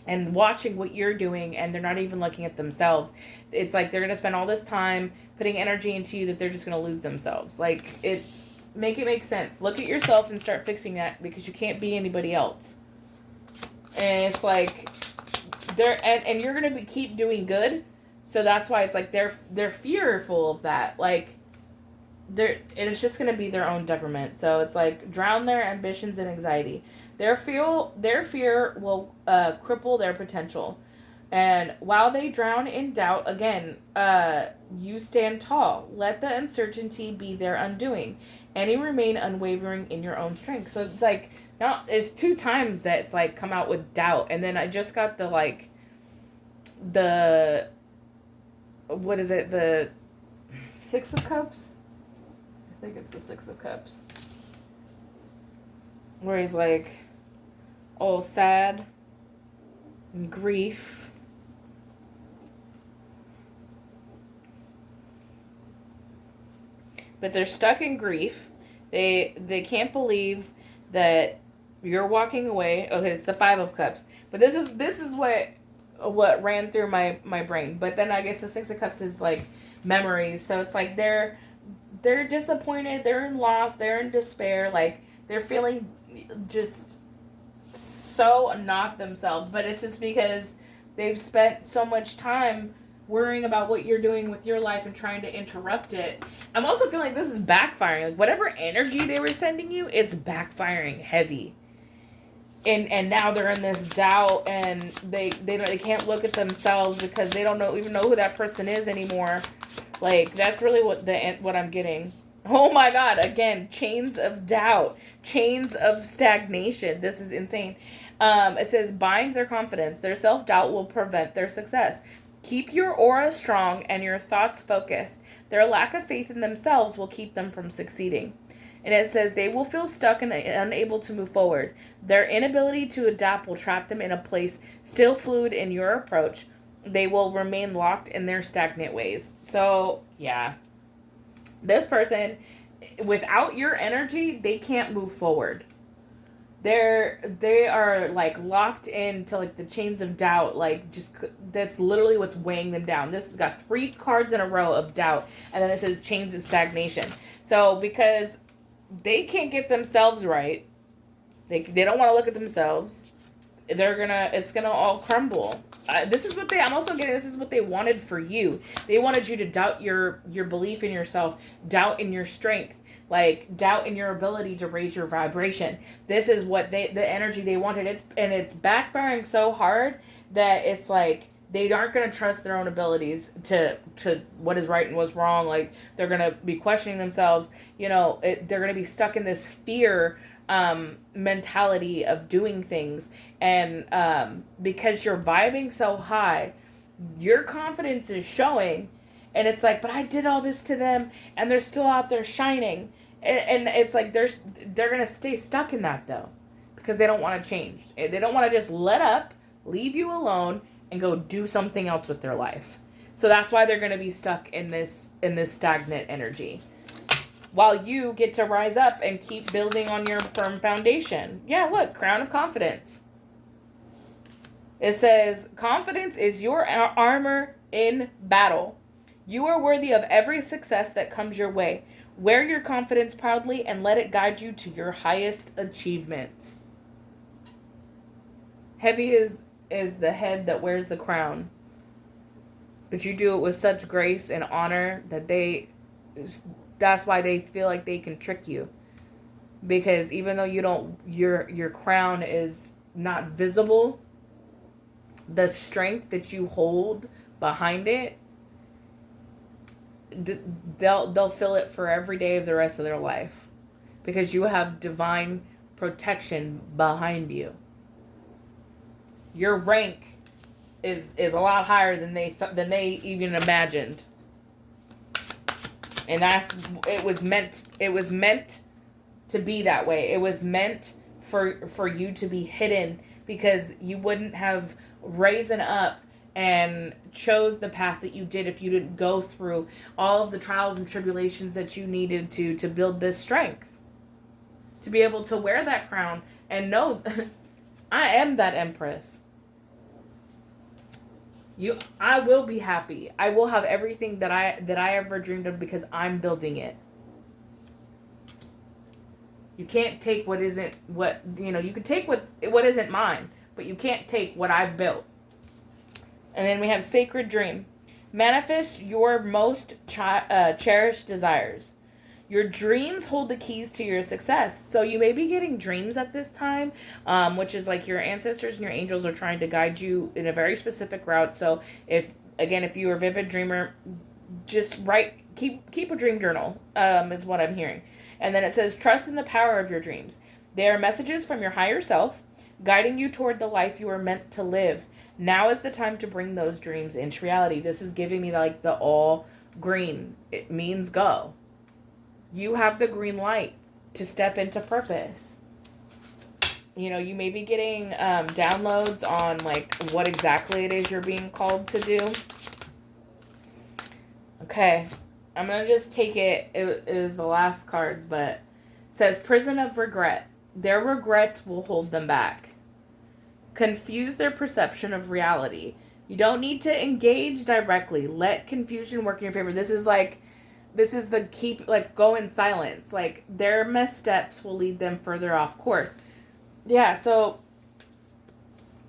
A: and watching what you're doing, and they're not even looking at themselves. It's like they're going to spend all this time putting energy into you that they're just going to lose themselves. Like, make it make sense. Look at yourself and start fixing that, because you can't be anybody else. And it's like and you're going to keep doing good. So that's why it's like they're fearful of that. Like, and it's just going to be their own detriment. So it's like, drown their ambitions in anxiety. Their fear will cripple their potential. And while they drown in doubt, again, you stand tall. Let the uncertainty be their undoing, and you remain unwavering in your own strength. So it's like, now it's 2 times that it's like come out with doubt. And then I just got the like, the, what is it? The Six of Cups? I think it's the Six of Cups. Where he's like all sad and grief. But they're stuck in grief. They can't believe that you're walking away. Okay, it's the Five of Cups. But this is what ran through my brain. But then I guess the Six of Cups is like memories. So it's like they're disappointed, they're in loss, they're in despair, like they're feeling just so not themselves. But it's just because they've spent so much time worrying about what you're doing with your life and trying to interrupt it. I'm also feeling like this is backfiring. Like whatever energy they were sending you, it's backfiring heavy. And now they're in this doubt, and they can't look at themselves because they don't even know who that person is anymore. Like that's really what I'm getting. Oh my God! Again, chains of doubt, chains of stagnation. This is insane. It says bind their confidence. Their self-doubt will prevent their success. Keep your aura strong and your thoughts focused. Their lack of faith in themselves will keep them from succeeding. And it says they will feel stuck and unable to move forward. Their inability to adapt will trap them in a place still fluid in your approach. They will remain locked in their stagnant ways. So, yeah. This person, without your energy, they can't move forward. They are like locked into like the chains of doubt, like just that's literally what's weighing them down. This has got 3 cards in a row of doubt, and then it says chains of stagnation. So because they can't get themselves right, they don't want to look at themselves, it's gonna all crumble. This is what I'm also getting, this is what they wanted for you. They wanted you to doubt your belief in yourself, doubt in your strength, like doubt in your ability to raise your vibration. This is what the energy they wanted. It's backfiring so hard that it's like they aren't going to trust their own abilities to what is right and what's wrong. Like they're going to be questioning themselves. They're going to be stuck in this fear mentality of doing things. And because you're vibing so high, your confidence is showing. And it's like, but I did all this to them and they're still out there shining. And it's like they're going to stay stuck in that though, because they don't want to change. They don't want to just let up, leave you alone, and go do something else with their life. So that's why they're going to be stuck in this stagnant energy. While you get to rise up and keep building on your firm foundation. Yeah, look, Crown of Confidence. It says, confidence is your armor in battle. You are worthy of every success that comes your way. Wear your confidence proudly and let it guide you to your highest achievements. Heavy is the head that wears the crown. But you do it with such grace and honor that that's why they feel like they can trick you. Because even though your crown is not visible, the strength that you hold behind it, they'll feel it for every day of the rest of their life, because you have divine protection behind you. Your rank is a lot higher than they even imagined, and it was meant to be that way. It was meant for you to be hidden, because you wouldn't have risen up and chose the path that you did if you didn't go through all of the trials and tribulations that you needed to build this strength, to be able to wear that crown and know I am that empress. I will be happy. I will have everything that I ever dreamed of, because I'm building it. You can't take what isn't you can take what isn't mine, but you can't take what I've built. And then we have Sacred Dream. Manifest your most cherished desires. Your dreams hold the keys to your success. So you may be getting dreams at this time, which is like your ancestors and your angels are trying to guide you in a very specific route. So if you're a vivid dreamer, just keep a dream journal, is what I'm hearing. And then it says, trust in the power of your dreams. They are messages from your higher self, guiding you toward the life you are meant to live. Now is the time to bring those dreams into reality. This is giving me like the all green. It means go. You have the green light to step into purpose. You know, you may be getting downloads on like what exactly it is you're being called to do. Okay, I'm going to just take it. It is the last cards, but it says prison of regret. Their regrets will hold them back. Confuse their perception of reality. You don't need to engage directly. Let confusion work in your favor. This is the go in silence. Like, their missteps will lead them further off course. Yeah, so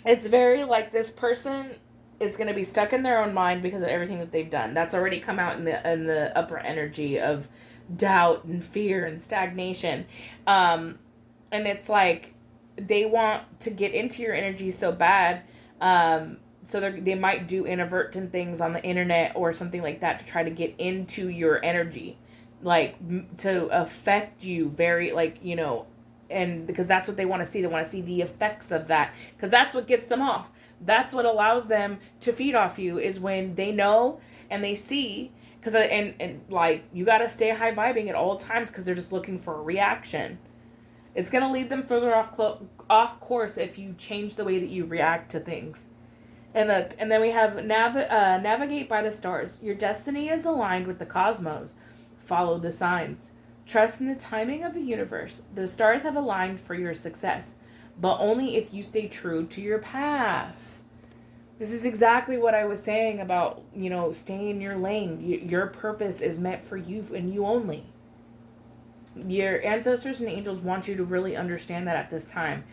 A: it's very like this person is going to be stuck in their own mind because of everything that they've done. That's already come out in the upper energy of doubt and fear and stagnation. And it's like they want to get into your energy so bad. So they might do inadvertent things on the internet or something like that to try to get into your energy, like to affect you very, like, you know, and because that's what they want to see. They want to see the effects of that, because that's what gets them off. That's what allows them to feed off you, is when they know and they see. Because and like, you got to stay high vibing at all times, because they're just looking for a reaction. It's going to lead them further off course if you change the way that you react to things. And then we have navigate by the stars. Your destiny is aligned with the cosmos. Follow the signs. Trust in the timing of the universe. The stars have aligned for your success, but only if you stay true to your path. This is exactly what I was saying about, you know, stay in your lane. Your purpose is meant for you and you only. Your ancestors and angels want you to really understand that at this time.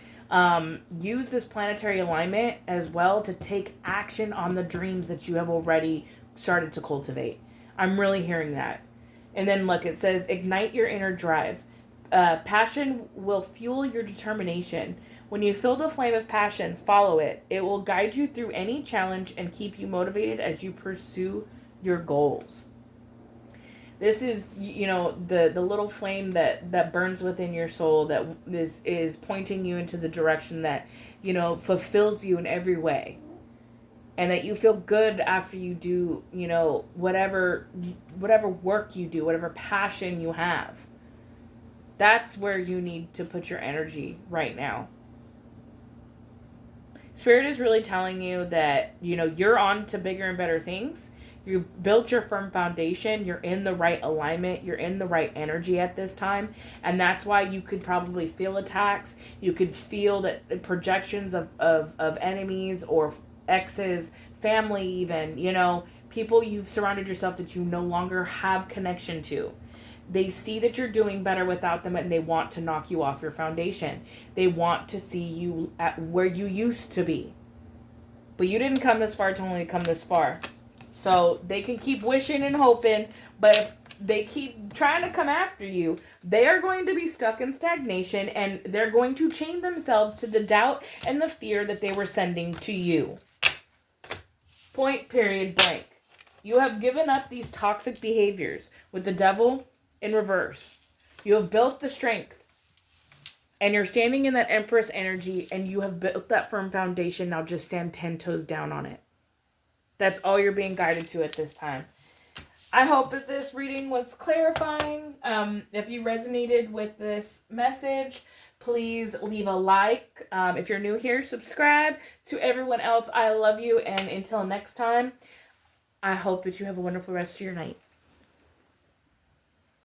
A: Use this planetary alignment as well to take action on the dreams that you have already started to cultivate. I'm really hearing that. And then look, it says ignite your inner drive. Passion will fuel your determination. When you feel the flame of passion, follow it. It will guide you through any challenge and keep you motivated as you pursue your goals. This is, you know, the little flame that burns within your soul, that is pointing you into the direction that, you know, fulfills you in every way. And that you feel good after you do, you know, whatever work you do, whatever passion you have. That's where you need to put your energy right now. Spirit is really telling you that, you know, you're on to bigger and better things. You've built your firm foundation. You're in the right alignment. You're in the right energy at this time. And that's why you could probably feel attacks. You could feel that projections of enemies or exes, family even, you know, people you've surrounded yourself that you no longer have connection to. They see that you're doing better without them, and they want to knock you off your foundation. They want to see you at where you used to be. But you didn't come this far to only come this far. So they can keep wishing and hoping, but if they keep trying to come after you, they are going to be stuck in stagnation, and they're going to chain themselves to the doubt and the fear that they were sending to you. Point, period, blank. You have given up these toxic behaviors with the devil in reverse. You have built the strength, and you're standing in that Empress energy, and you have built that firm foundation. Now just stand 10 toes down on it. That's all you're being guided to at this time. I hope that this reading was clarifying. If you resonated with this message, please leave a like. If you're new here, subscribe. To everyone else, I love you. And until next time, I hope that you have a wonderful rest of your night.